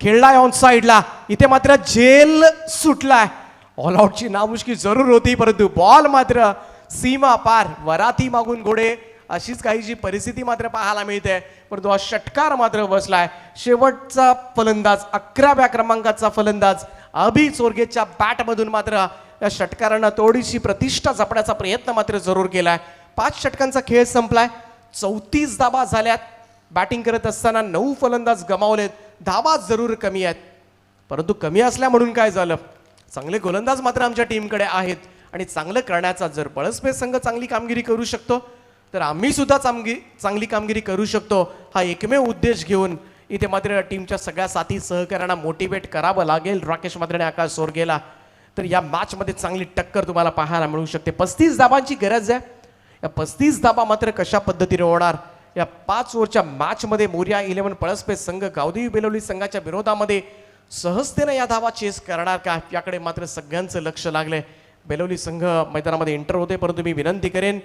खेळलाय ऑन साईडला. इथे मात्र झेल सुटलाय. ऑल आउटची नामुष्की जरूर होती, परंतु बॉल मात्र सीमा पार. वराती मागून घोडे अशीच काहीची परिस्थिती मात्र पाहायला मिळते, परंतु हा षटकार मात्र बसलाय. शेवटचा फलंदाज, 11व्या क्रमांकाचा फलंदाज अभि चोरगेच्या बॅटमधून मात्र या षटकारानं थोडीशी प्रतिष्ठा जपण्याचा प्रयत्न मात्र जरूर केलाय. 5 षटकांचा खेळ संपलाय. 34 धावा झाल्यात. बॅटिंग करत असताना 9 फलंदाज गमावलेत. धावा जरूर कमी आहेत, परंतु कमी असल्या म्हणून काय झालं, चांगले गोलंदाज मात्र आमच्या टीमकडे आहेत. आणि चांगलं करण्याचा जर पळसपे संघ चांगली कामगिरी करू शकतो, तर आम्ही सुद्धा चांगली कामगिरी करू शकतो. हा एकमेव उद्देश घेऊन इथे मात्र टीमच्या सगळ्या साथी सहकाऱ्यांना मोटिवेट करावं लागेल. राकेश मात्र आणि आकाश सोरगेला. तर या मॅचमध्ये चांगली टक्कर तुम्हाला पाहायला मिळू शकते. 35 धाबांची गरज आहे. या 35 धाबा मात्र कशा पद्धतीने होणार, या 5 ओव्हरच्या मॅचमध्ये मोरिया 11 पळसपे संघ गावदेवी बेलवली संघाच्या विरोधामध्ये सहजतेने या धावा चेस करणार का, याकडे मात्र सगळ्यांचं लक्ष लागलंय. बेलवली संघ मैदानामध्ये एंटर होते, परंतु मी विनंती करेन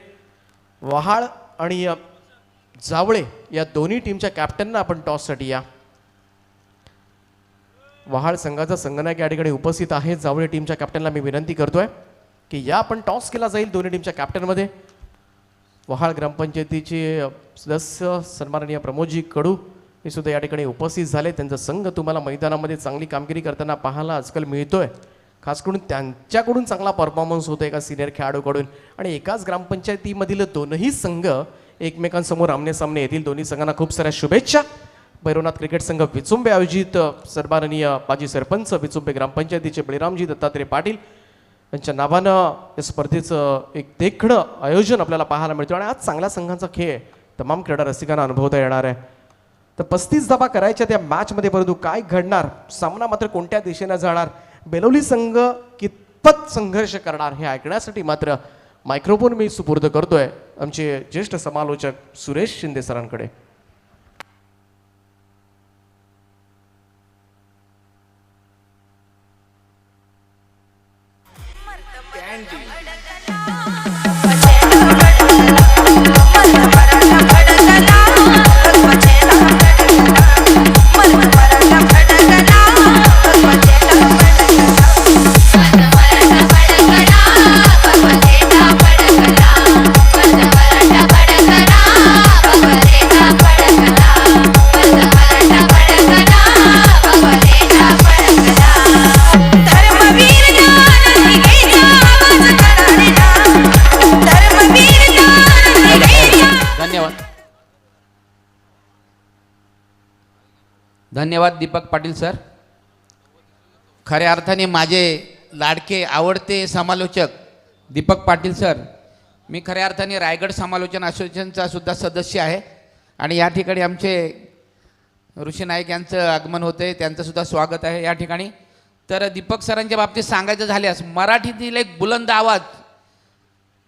वहाळ आणि जावळे या दोन्ही टीमच्या कॅप्टनना आपण टॉससाठी या. वहाळ संघाचा संघनायक या ठिकाणी उपस्थित आहे. जावळे टीमच्या कॅप्टनला मी विनंती करतोय की या आपण टॉस केला जाईल दोन्ही टीमच्या कॅप्टनमध्ये. वहाळ ग्रामपंचायतीचे सदस्य सन्माननीय प्रमोदजी कडू हे सुद्धा या ठिकाणी उपस्थित झाले. त्यांचा संघ तुम्हाला मैदानामध्ये चांगली कामगिरी करताना पाहायला आजकाल मिळतोय. खास करून त्यांच्याकडून चांगला परफॉर्मन्स होतो एका सिनियर खेळाडूकडून. आणि एकाच ग्रामपंचायतीमधील दोनही संघ एकमेकांसमोर आमने सामने येतील. दोन्ही संघांना खूप साऱ्या शुभेच्छा. भैरवनाथ क्रिकेट संघ विचुंबे आयोजित सन्माननीय माजी सरपंच विचुंबे ग्रामपंचायतीचे बळीरामजी दत्तात्रय पाटील यांच्या नावानं या स्पर्धेचं एक देखणं आयोजन आपल्याला पाहायला मिळतं. आणि आज चांगल्या संघांचा खेळ तमाम क्रीडा रसिकांना अनुभवता येणार आहे. तर 35 धावा करायच्या त्या मॅचमध्ये, परंतु काय घडणार, सामना मात्र कोणत्या दिशेनं जाणार, बेलवली संघ कितपत संघर्ष करणार, हे ऐकण्यासाठी मात्र मायक्रोफोन मी सुपूर्द करतोय आमचे ज्येष्ठ समालोचक सुरेश शिंदे सरांकडे. धर्मवीर ज्ञान निघेचा आवाज कडाडला. धन्यवाद दीपक पाटील सर. खऱ्या अर्थाने माझे लाडके आवडते समालोचक दीपक पाटील सर. मी खऱ्या अर्थाने रायगड समालोचन असोसिएशनचा सुद्धा सदस्य आहे आणि या ठिकाणी आमचे ऋषी नाईक यांचं आगमन होतं आहे, त्यांचं सुद्धा स्वागत आहे या ठिकाणी. तर दीपक सरांच्या बाबतीत सांगायचं झाल्यास मराठीतील एक बुलंद आवाज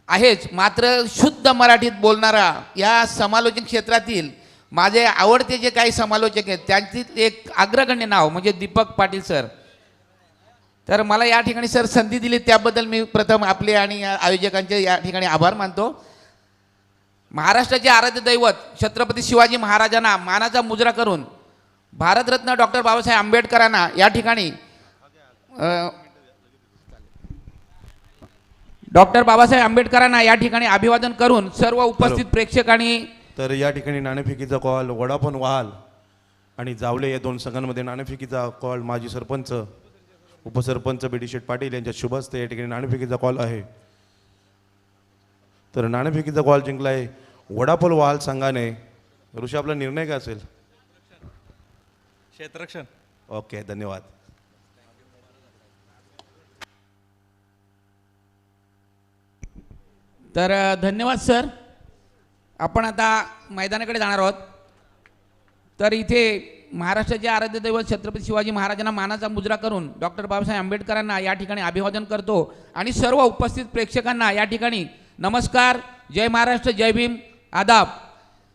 आहेच, मात्र शुद्ध मराठीत बोलणारा या समालोचन क्षेत्रातील माझे आवडते जे काही समालोचक आहेत त्यांतील एक अग्रगण्य नाव म्हणजे दीपक पाटील सर. तर मला या ठिकाणी सर संधी दिली त्याबद्दल मी प्रथम आपले आणि आयोजकांचे या ठिकाणी आभार मानतो. महाराष्ट्राचे आराध्य दैवत छत्रपती शिवाजी महाराजांना मानाचा मुजरा करून भारतरत्न डॉक्टर बाबासाहेब आंबेडकरांना या ठिकाणी डॉक्टर बाबासाहेब आंबेडकरांना या ठिकाणी अभिवादन करून सर्व उपस्थित प्रेक्षकांनी तर या ठिकाणी नाणेफेकीचा कॉल वडापण वाल आणि जावले या दोन संघांमध्ये नाणेफेकीचा कॉल माजी सरपंच उपसरपंच बेडीशेठ पाटील यांच्या शुभ हस्ते या ठिकाणी नाणेफेकीचा कॉल आहे. तर नाणेफेकीचा कॉल जिंकला आहे वडापल वाल संघाने. ऋषी आपला निर्णय काय असेल? क्षेत्ररक्षण. ओके, धन्यवाद. तर धन्यवाद सर. आपण आता मैदानाकडे जाणार आहोत. तर इथे महाराष्ट्राचे आराध्य दैवत छत्रपती शिवाजी महाराजांना मानाचा मुजरा करून डॉक्टर बाबासाहेब आंबेडकरांना या ठिकाणी अभिवादन करतो आणि सर्व उपस्थित प्रेक्षकांना या ठिकाणी नमस्कार, जय महाराष्ट्र, जय भीम, आदाब.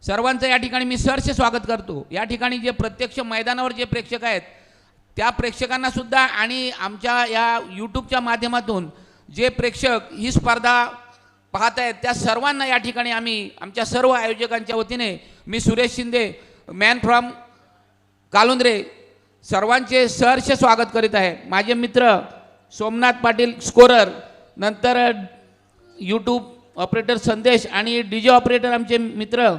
सर्वांचं या ठिकाणी मी सहर्ष स्वागत करतो. या ठिकाणी जे प्रत्यक्ष मैदानावर जे प्रेक्षक आहेत त्या प्रेक्षकांना सुद्धा आणि आमच्या या यूट्यूबच्या माध्यमातून जे प्रेक्षक ही स्पर्धा पाहत आहेत त्या सर्वांना या ठिकाणी आम्ही आमच्या सर्व आयोजकांच्या वतीने मी सुरेश शिंदे मॅन फ्रॉम कालुंद्रे सर्वांचे सहर्ष स्वागत करीत आहे. माझे मित्र सोमनाथ पाटील स्कोरर, नंतर यूट्यूब ऑपरेटर संदेश आणि डीजे ऑपरेटर आमचे मित्र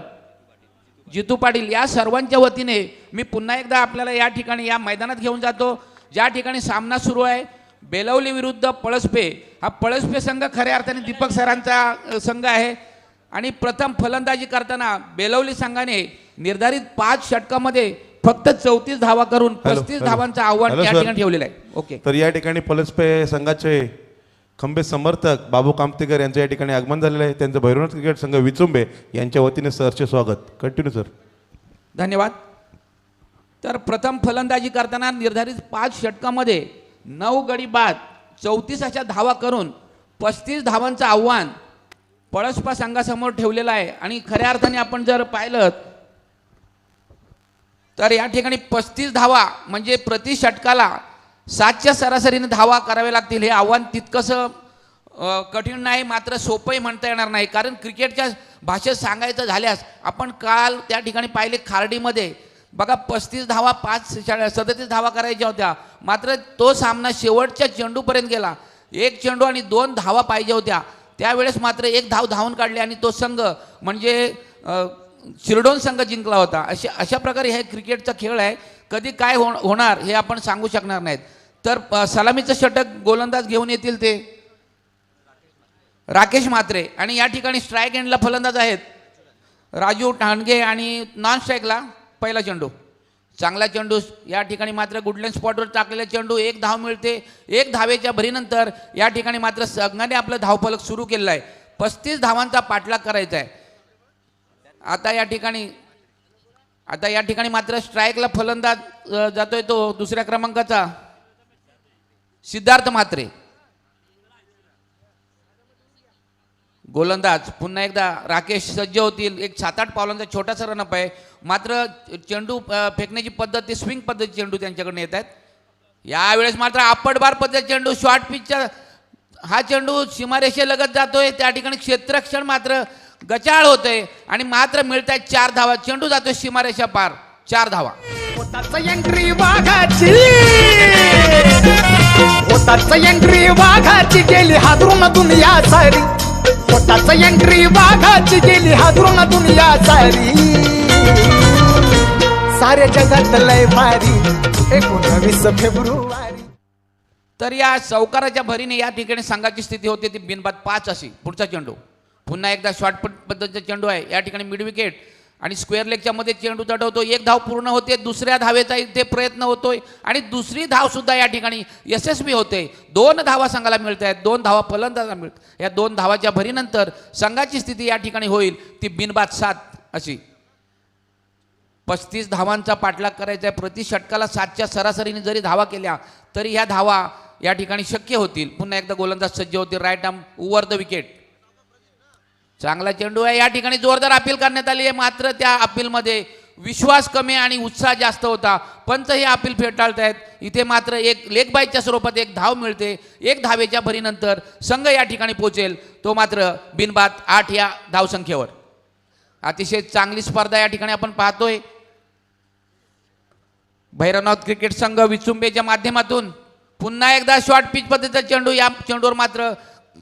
जितू पाटील या सर्वांच्या वतीने मी पुन्हा एकदा आपल्याला या ठिकाणी या मैदानात घेऊन जातो ज्या ठिकाणी सामना सुरू आहे बेलवली विरुद्ध पळसपे. हा पळसपे संघ खऱ्या अर्थाने दीपक सरांचा संघ आहे आणि प्रथम फलंदाजी करताना बेलवली संघाने निर्धारित 5 षटकामध्ये फक्त 34 धावा करून 35 धावांचं आव्हान या ठिकाणी ठेवलेलं आहे. ओके. तर या ठिकाणी पलसपे संघाचे खंबे समर्थक बाबू कामतेकर यांचं या ठिकाणी आगमन झालेलं आहे. त्यांचं भैरवनाथ क्रिकेट संघ विचुंबे यांच्या वतीने सहर्ष स्वागत. Continue sir. धन्यवाद. तर प्रथम फलंदाजी करताना निर्धारित 5 षटकामध्ये 9 गडी बाद 34 अशा धावा करून 35 धावांचं आव्हान पळसपा संघासमोर ठेवलेलं आहे. आणि खऱ्या अर्थाने आपण जर पाहिलं तर या ठिकाणी 35 धावा म्हणजे प्रति षटकाला 7च्या सरासरीने धावा कराव्या लागतील. हे आव्हान तितकंसं कठीण नाही, मात्र सोपंही म्हणता येणार नाही. कारण क्रिकेटच्या भाषेत सांगायचं झाल्यास आपण काल त्या ठिकाणी पाहिले खार्डीमध्ये बघा 35 धावा 37 धावा करायच्या होत्या, मात्र तो सामना शेवटच्या चेंडूपर्यंत गेला. 1 चेंडू आणि 2 धावा पाहिजे होत्या, त्यावेळेस मात्र 1 धाव धावून काढली आणि तो संघ म्हणजे शिरडोन संघ जिंकला होता. अशा प्रकारे हे क्रिकेटचा खेळ आहे. कधी काय होणार हे आपण सांगू शकणार नाहीत. तर सलामीचं षटक गोलंदाज घेऊन येतील ते राकेश म्हात्रे आणि या ठिकाणी स्ट्राईक एंडला फलंदाज आहेत राजू ठाणगे आणि नॉन स्ट्राईकला पहिला चेंडू. चांगला चेंडू या ठिकाणी मात्र गुडलँड स्पॉटवर टाकलेला चेंडू 1 धाव मिळते. 1 धावेच्या भरीनंतर या ठिकाणी मात्र संघाने आपलं धावफलक सुरू केलेला आहे. 35 धावांचा पाठलाग करायचा आहे. आता या ठिकाणी मात्र स्ट्राईकला फलंदाज जातोय तो दुसऱ्या क्रमांकाचा सिद्धार्थ म्हात्रे. गोलंदाज पुन्हा एकदा राकेश सज्ज होतील. एक 7-8 पावलांचा छोटासा रनअप आहे, मात्र चेंडू फेकण्याची पद्धत ती स्विंग पद्धती चेंडू त्यांच्याकडून येत आहेत. यावेळेस मात्र आपटबार पद्धत चेंडू शॉर्ट पिचचा हा चेंडू सीमारेषेलगत जातोय. त्या ठिकाणी क्षेत्ररक्षण मात्र गचाळ होतोय आणि मात्र मिळत आहेत 4 धावा. चेंडू जातोय सीमारेषा पार. 4 धावा. एंट्री वाघाची गेली हादरून दुनिया सारी. एंट्री वाघाची गेली हादरून दुनिया सारी. साऱ्या जगात लय भारी 19 फेब्रुवारी. तर या चौकाराच्या भरीने या ठिकाणी संघाची स्थिती होती ती बिनबाद 5 अशी. पुढचा चेंडू पुन्हा एकदा शॉर्टपुट पद्धतीचा चेंडू आहे. या ठिकाणी मिड विकेट आणि स्क्वेअर लेगच्या मध्ये चेंडू चढवतो, एक धाव पूर्ण होते, दुसऱ्या धावेचा इथे प्रयत्न होतोय आणि दुसरी धाव सुद्धा या ठिकाणी यशस्वी होते. 2 धावा संघाला मिळत आहेत, 2 धावा फलंदाजाला मिळत. या 2 धावाच्या भरीनंतर संघाची स्थिती या ठिकाणी होईल ती बिनबाद 7 अशी. 35 धावांचा पाठलाग करायचा आहे. प्रति षटकाला 7च्या सरासरीने जरी धावा केल्या तरी ह्या धावा या ठिकाणी शक्य होतील. पुन्हा एकदा गोलंदाज सज्ज होतील. Right arm over the wicket. चांगला चेंडू आहे. या ठिकाणी जोरदार अपील करण्यात आली आहे, मात्र त्या अपीलमध्ये विश्वास कमी आणि उत्साह जास्त होता. पंच हे अपील फेटाळतायत. इथे मात्र एक लेग बायच्या स्वरूपात एक धाव मिळते. 1 धावेच्या भरीनंतर संघ या ठिकाणी पोहोचेल, तो मात्र बिनबाद 8 या धावसंख्येवर. अतिशय चांगली स्पर्धा या ठिकाणी आपण पाहतोय. भैरवनाथ क्रिकेट संघ विचुंबेच्या माध्यमातून पुन्हा एकदा शॉर्ट पिच पद्धतीचा चेंडू. या चेंडूवर मात्र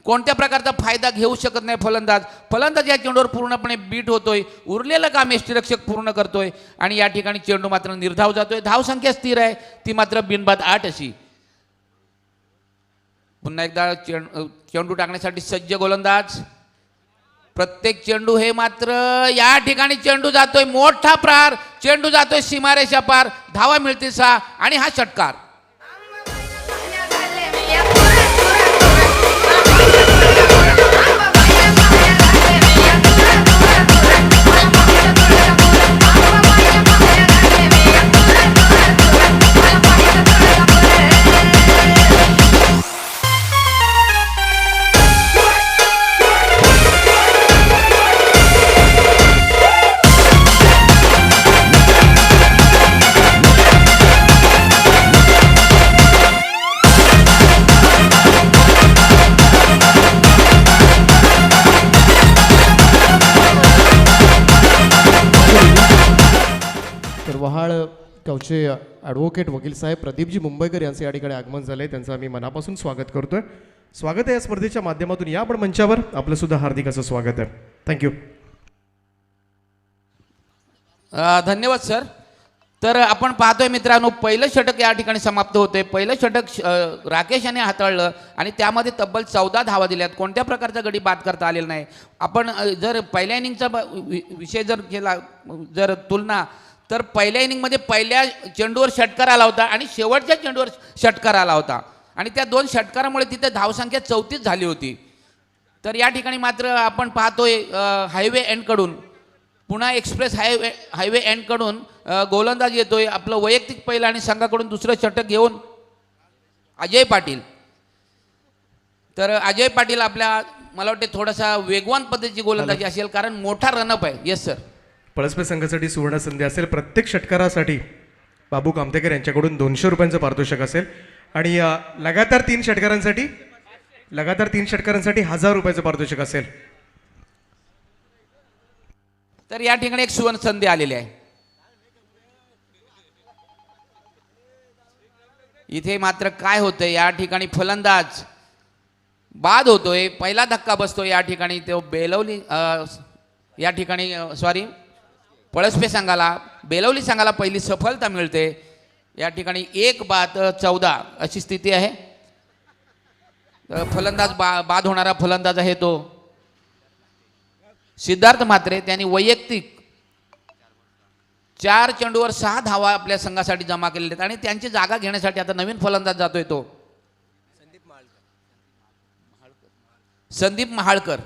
कोणत्या प्रकारचा फायदा घेऊ शकत नाही फलंदाज या चेंडूवर पूर्णपणे बीट होतोय. उरलेलं काम यष्टीरक्षक पूर्ण करतोय आणि या ठिकाणी चेंडू मात्र निर्धाव जातोय. धावसंख्या स्थिर आहे, ती मात्र बिनबाद 8 अशी. पुन्हा एकदा चेंडू टाकण्यासाठी सज्ज गोलंदाज. प्रत्येक चेंडू हे मात्र या ठिकाणी चेंडू जातोय, मोठा प्रहार, चेंडू जातोय सीमारेषा पार, धावा मिळतील 6 आणि हा षटकार. तर वहाळ गावचे ॲडव्होकेट वकील साहेब प्रदीपजी मुंबईकर यांचे या ठिकाणी आगमन झाले. त्यांचं आम्ही मनापासून स्वागत करतोय. स्वागत आहे या स्पर्धेच्या माध्यमातून. या आपण मंचावर आपलं सुद्धा हार्दिक असं स्वागत आहे. थँक्यू. धन्यवाद सर. तर आपण पाहतोय मित्रांनो, पहिलं षटक या ठिकाणी समाप्त होते. पहिलं षटक राकेश याने हाताळलं आणि त्यामध्ये तब्बल 14 धावा दिल्यात. कोणत्या प्रकारचा गडी बाद करता आलेला नाही. आपण जर पहिल्या इनिंगचा विषय जर केला, जर तुलना, तर पहिल्या इनिंगमध्ये पहिल्या चेंडूवर षटकार आला होता आणि शेवटच्या चेंडूवर षटकार आला होता आणि त्या 2 षटकारामुळे तिथे धावसंख्या 34 झाली होती. तर या ठिकाणी मात्र आपण पाहतोय हायवे एंडकडून, पुन्हा एक्सप्रेस हायवे एंडकडून गोलंदाज येतोय. आपलं वैयक्तिक पहिलं आणि संघाकडून दुसरं षटक घेऊन अजय पाटील. तर अजय पाटील आपल्या, मला वाटते थोडासा वेगवान पद्धतीची गोलंदाजी असेल, कारण मोठा रनअप आहे. Yes sir. पळसपे संघासाठी सुवर्ण संधी असेल. प्रत्येक षटकारासाठी बाबू कामतेकर यांच्याकडून 200 रुपयांचं पारितोषिक असेल आणि लगातार 3 षटकारांसाठी 1000 रुपयाचं पारितोषिक असेल. तर या ठिकाणी एक सुवर्ण संधी आलेली आहे. इथे मात्र काय होतंय, या ठिकाणी फलंदाज बाद होतोय. पहिला धक्का बसतोय या ठिकाणी. तो बेलवली या ठिकाणी पळसपे संघाला, बेलवली संघाला पहिली सफलता मिळते. या ठिकाणी 1 बाद 14 अशी स्थिती आहे. फलंदाज बाद होणारा फलंदाज आहे तो सिद्धार्थ म्हात्रे. त्यांनी वैयक्तिक 4 चेंडूवर 6 धावा आपल्या संघासाठी जमा केलेल्या आहेत आणि त्यांची जागा घेण्यासाठी आता नवीन फलंदाज जातोय तो संदीप महाळकर.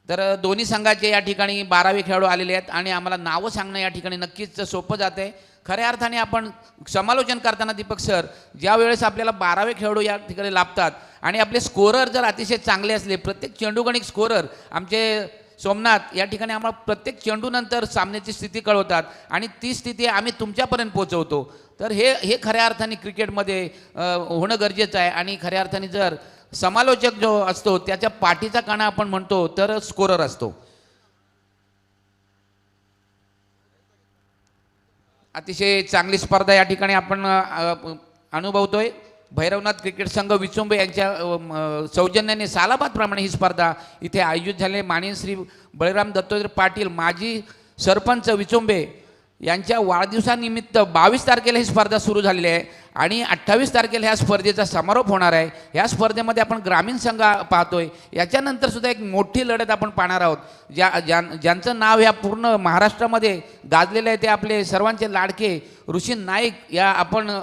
तर दोन्ही संघाचे या ठिकाणी 12वे खेळाडू आलेले आहेत आणि आम्हाला नावं सांगणं या ठिकाणी नक्कीच सोपं जाते. खऱ्या अर्थाने आपण समालोचन करताना दीपक सर, ज्या वेळेस आपल्याला 12वे खेळाडू या ठिकाणी लाभतात आणि आपले स्कोरर जर अतिशय चांगले असले, प्रत्येक चेंडूगणिक स्कोरर आमचे सोमनाथ या ठिकाणी आम्हाला प्रत्येक चेंडूनंतर सामन्याची स्थिती कळवतात आणि ती स्थिती आम्ही तुमच्यापर्यंत पोहोचवतो. तर हे खऱ्या अर्थाने क्रिकेटमध्ये होणं गरजेचं आहे. आणि खऱ्या अर्थाने जर समालोचक जो असतो त्याच्या पाठीचा कणा आपण म्हणतो तर स्कोरर असतो. अतिशय चांगली स्पर्धा या ठिकाणी आपण अनुभवतोय. भैरवनाथ क्रिकेट संघ विचुंबे यांच्या सौजन्याने सालाबादप्रमाणे ही स्पर्धा इथे आयोजित झाली. माननीय श्री बळीराम दत्तोदर पाटील, माजी सरपंच विचुंबे यांच्या वाढदिवसानिमित्त 22 तारखेला ही स्पर्धा सुरू झालेली आहे आणि 28 तारखेला ह्या स्पर्धेचा समारोप होणार आहे. ह्या स्पर्धेमध्ये आपण ग्रामीण संघ पाहतोय. याच्यानंतर सुद्धा एक मोठी लढत आपण पाहणार आहोत. ज्यांचं नाव ह्या पूर्ण महाराष्ट्रामध्ये गाजलेलं आहे ते आपले सर्वांचे लाडके ऋषी नाईक या आपण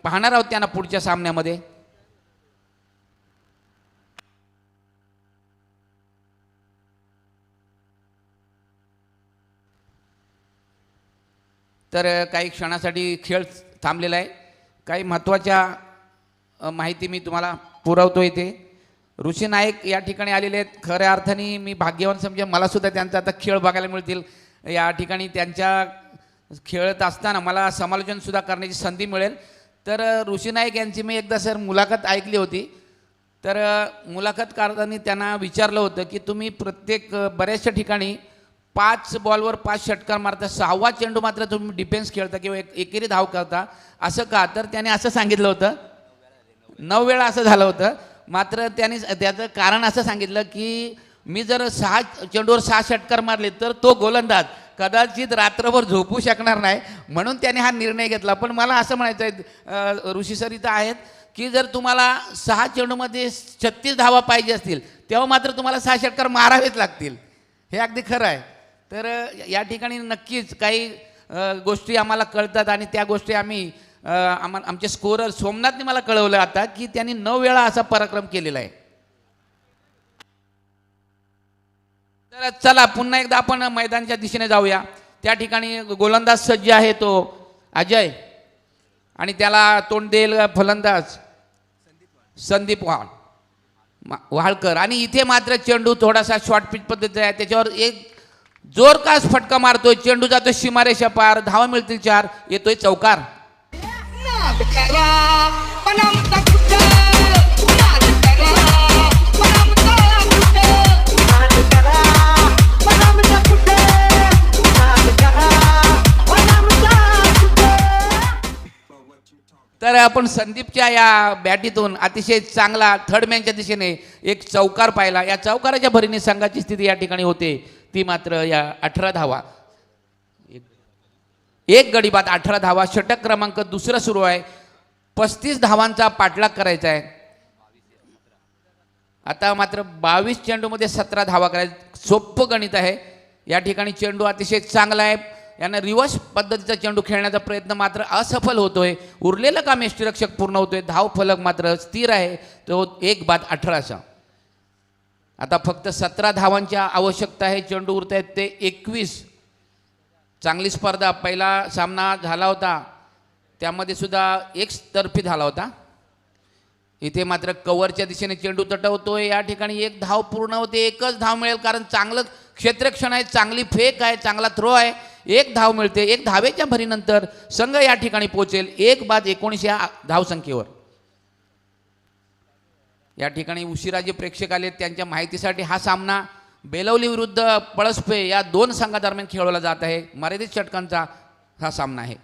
पाहणार आहोत त्यांना पुढच्या सामन्यामध्ये. तर काही क्षणासाठी खेळ थांबलेला आहे. काही महत्त्वाच्या माहिती मी तुम्हाला पुरवतो इथे. ऋषी नाईक या ठिकाणी आलेले आहेत. खऱ्या अर्थाने मी भाग्यवान समजे मलासुद्धा त्यांचा आता खेळ बघायला मिळतील. या ठिकाणी त्यांच्या खेळत असताना मला समालोचनसुद्धा करण्याची संधी मिळेल. तर ऋषी नाईक यांची मी एकदा सर मुलाखत ऐकली होती. तर मुलाखत करताना त्यांना विचारलं होतं की तुम्ही प्रत्येक बऱ्याचशा ठिकाणी 5 बॉलवर 5 षटकार मारता, 6वा चेंडू मात्र तुम्ही डिफेन्स खेळता किंवा एकेरी धाव करता, असं का? तर त्याने असं सांगितलं होतं, 9 वेळा असं झालं होतं. मात्र त्याने त्याचं कारण असं सांगितलं की मी जर 6 चेंडूवर 6 षटकार मारले तर तो गोलंदाज कदाचित रात्रभर झोपू शकणार नाही, म्हणून त्याने हा निर्णय घेतला. पण मला असं म्हणायचं आहे, ऋषी सर इथं आहेत, की जर तुम्हाला 6 चेंडूमध्ये 36 धावा पाहिजे असतील तेव्हा मात्र तुम्हाला 6 षटकार मारावेच लागतील. हे अगदी खरं आहे. तर या ठिकाणी नक्कीच काही गोष्टी आम्हाला कळतात आणि त्या गोष्टी आम्ही आमचे स्कोरर सोमनाथने मला कळवलं आता की त्यांनी 9 वेळा असा पराक्रम केलेला आहे. तर चला पुन्हा एकदा आपण मैदानाच्या दिशेने जाऊया. त्या ठिकाणी गोलंदाज सज्ज आहे तो अजय आणि त्याला तोंड देईल फलंदाज संदीप वाळकर. आणि इथे मात्र चेंडू थोडासा शॉर्ट पिच पद्धतीचा आहे, त्याच्यावर एक जोरदार फटका मारतोय, चेंडू जातोय सीमारेषा पार, धावा मिळतील 4, येतोय चौकार. तर आपण संदीपच्या या बॅटीतून अतिशय चांगला थर्ड मॅनच्या दिशेने एक चौकार पाहिला. या चौकाराच्या भरीने संघाची स्थिती या ठिकाणी होते ती मात्र या 18 धावा, एक गडी बाद 18 धावा. षटक क्रमांक 2 सुरू आहे. 35 धावांचा पाठलाग करायचा आहे. आता मात्र 22 चेंडूमध्ये 17 धावा करायचा. सोपं गणित आहे. या ठिकाणी चेंडू अतिशय चांगला आहे. यांना रिव्हर्स पद्धतीचा चेंडू खेळण्याचा प्रयत्न मात्र असफल होतोय. उरलेलं काम यष्टीरक्षक पूर्ण होतोय. धाव फलक मात्र स्थिर आहे, तो 1 बाद 18. आता फक्त 17 धावांच्या आवश्यकता आहे. चेंडू उरत आहेत ते 21. चांगली स्पर्धा. पहिला सामना झाला होता त्यामध्ये सुद्धा एकतर्फी झाला होता. इथे मात्र कव्हरच्या दिशेने चेंडू तटवतोय. या ठिकाणी 1 धाव पूर्ण होते. 1च धाव मिळेल कारण चांगलं क्षेत्ररक्षण आहे, चांगली फेक आहे, चांगला थ्रो आहे. 1 धाव मिळते. 1 धावेच्या भरीनंतर संघ या ठिकाणी पोहोचेल 1 बाद 19 या धावसंख्येवर. या ठिकाणी उशिरा जे प्रेक्षक आले त्यांच्या माहितीसाठी हा सामना बेलवली विरुद्ध पळसपे या 2 संघादरम्यान खेळवला जात आहे. मर्यादित षटकांचा हा सामना आहे.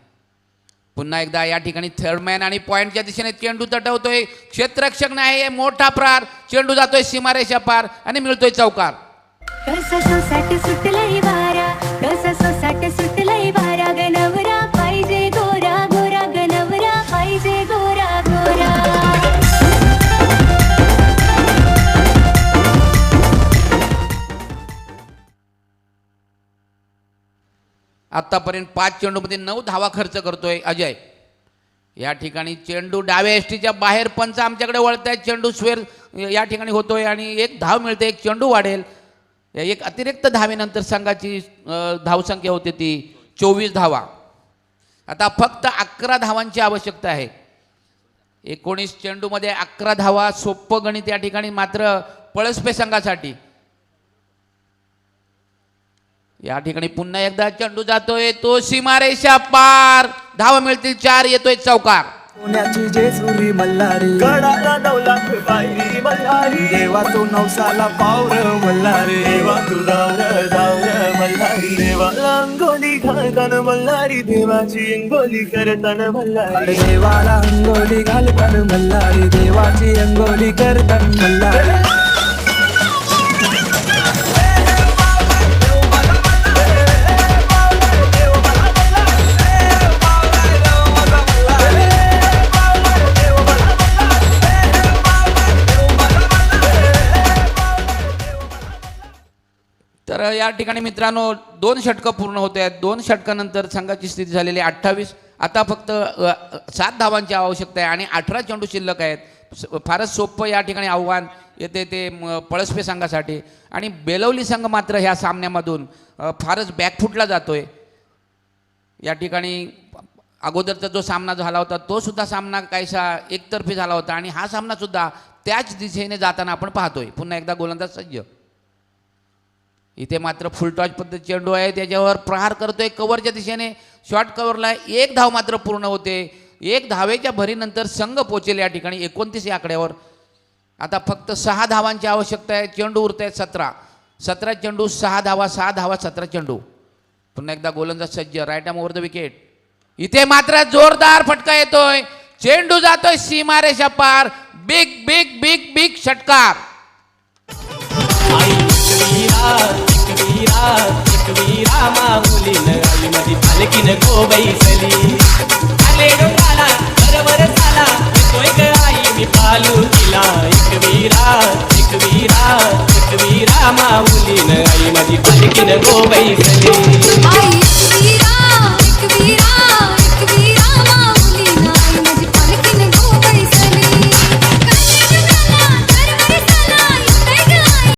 पुन्हा एकदा या ठिकाणी थर्ड मॅन आणि पॉईंटच्या दिशेने चेंडू तटवतोय. क्षेत्ररक्षक नाही, मोठा प्रहार, चेंडू जातोय सीमारेषा पार आणि मिळतोय चौकार. कसा सोसाट सुटलाय वारा, कसा सोसाट सुटलाय वारा, गनवरा पाहिजे गोरा गोरा, गनवरा पाहिजे गोरा गोरा. आतापर्यंत 5 चेंडूमध्ये 9 धावा खर्च करतोय अजय. या ठिकाणी चेंडू डाव्या एसटीच्या बाहेर, पंच आमच्याकडे वळत आहेत. चेंडू स्वेर या ठिकाणी होतोय आणि 1 धाव मिळते. 1 चेंडू वाढेल. एक अतिरिक्त धावेनंतर संघाची धावसंख्या होते ती 24 धावा. आता फक्त 11 धावांची आवश्यकता आहे. 19 चेंडूमध्ये 11 धावा. सोपं गणित या ठिकाणी मात्र पळसपे संघासाठी. या ठिकाणी पुन्हा एकदा चेंडू जातोय तो सीमारेषा पार, धावा मिळतील 4, येतोय चौकार. पुण्याची जेजुरी मल्हारी, गडाला 9 लाख पायरी मल्हारी, देवा तो नवसाला पावर मल्हारी, देवा तू धावर मल्हारी, देवा अंगोली घालताना मल्हारी, देवाची अंगोली करताना मल्हारी, देवाला अंगोली घालताना मल्हारी, देवाची अंगोली करताना मल्हारी. तर या ठिकाणी मित्रांनो 2 षटकं पूर्ण होते आहेत. 2 षटकानंतर संघाची स्थिती झालेली 28. आता फक्त 7 धावांची आवश्यकता आहे आणि 18 चेंडू शिल्लक आहेत. फारच सोपं या ठिकाणी आव्हान येते ते पळसपे संघासाठी. आणि बेलवली संघ मात्र ह्या सामन्यामधून फारच बॅकफुटला जातोय. या ठिकाणी अगोदरचा जो सामना झाला होता तो सुद्धा सामना काहीसा एकतर्फी झाला होता आणि हा सामना सुद्धा त्याच दिशेने जाताना आपण पाहतोय. पुन्हा एकदा गोलंदाज सज्ज. इथे मात्र फुल टॉच पद्धत चेंडू आहे, त्याच्यावर प्रहार करतोय कव्हरच्या दिशेने. शॉर्ट कव्हरला 1 धाव मात्र पूर्ण होते. 1 धावेच्या भरीनंतर संघ पोचेल या ठिकाणी 29 या आकड्यावर. आता फक्त 6 धावांची आवश्यकता आहे. चेंडू उरत आहेत 17 चेंडू 6 धावा 17 चेंडू. पुन्हा एकदा गोलंदाज सज्ज. Right arm over the wicket. इथे मात्र जोरदार फटका येतोय. चेंडू जातोय सीमारेषा पार. बिग बिग बिग बिग षटकार. एकवीरा माऊलीन आई मधी पालकीन गो बैसली. आले डोंगाला बरोबर झाला येतोय ग आई मी पालू तिला. एकवीरा माऊलीन आई मधी पालकीन गो बैसली. आई एकवीरा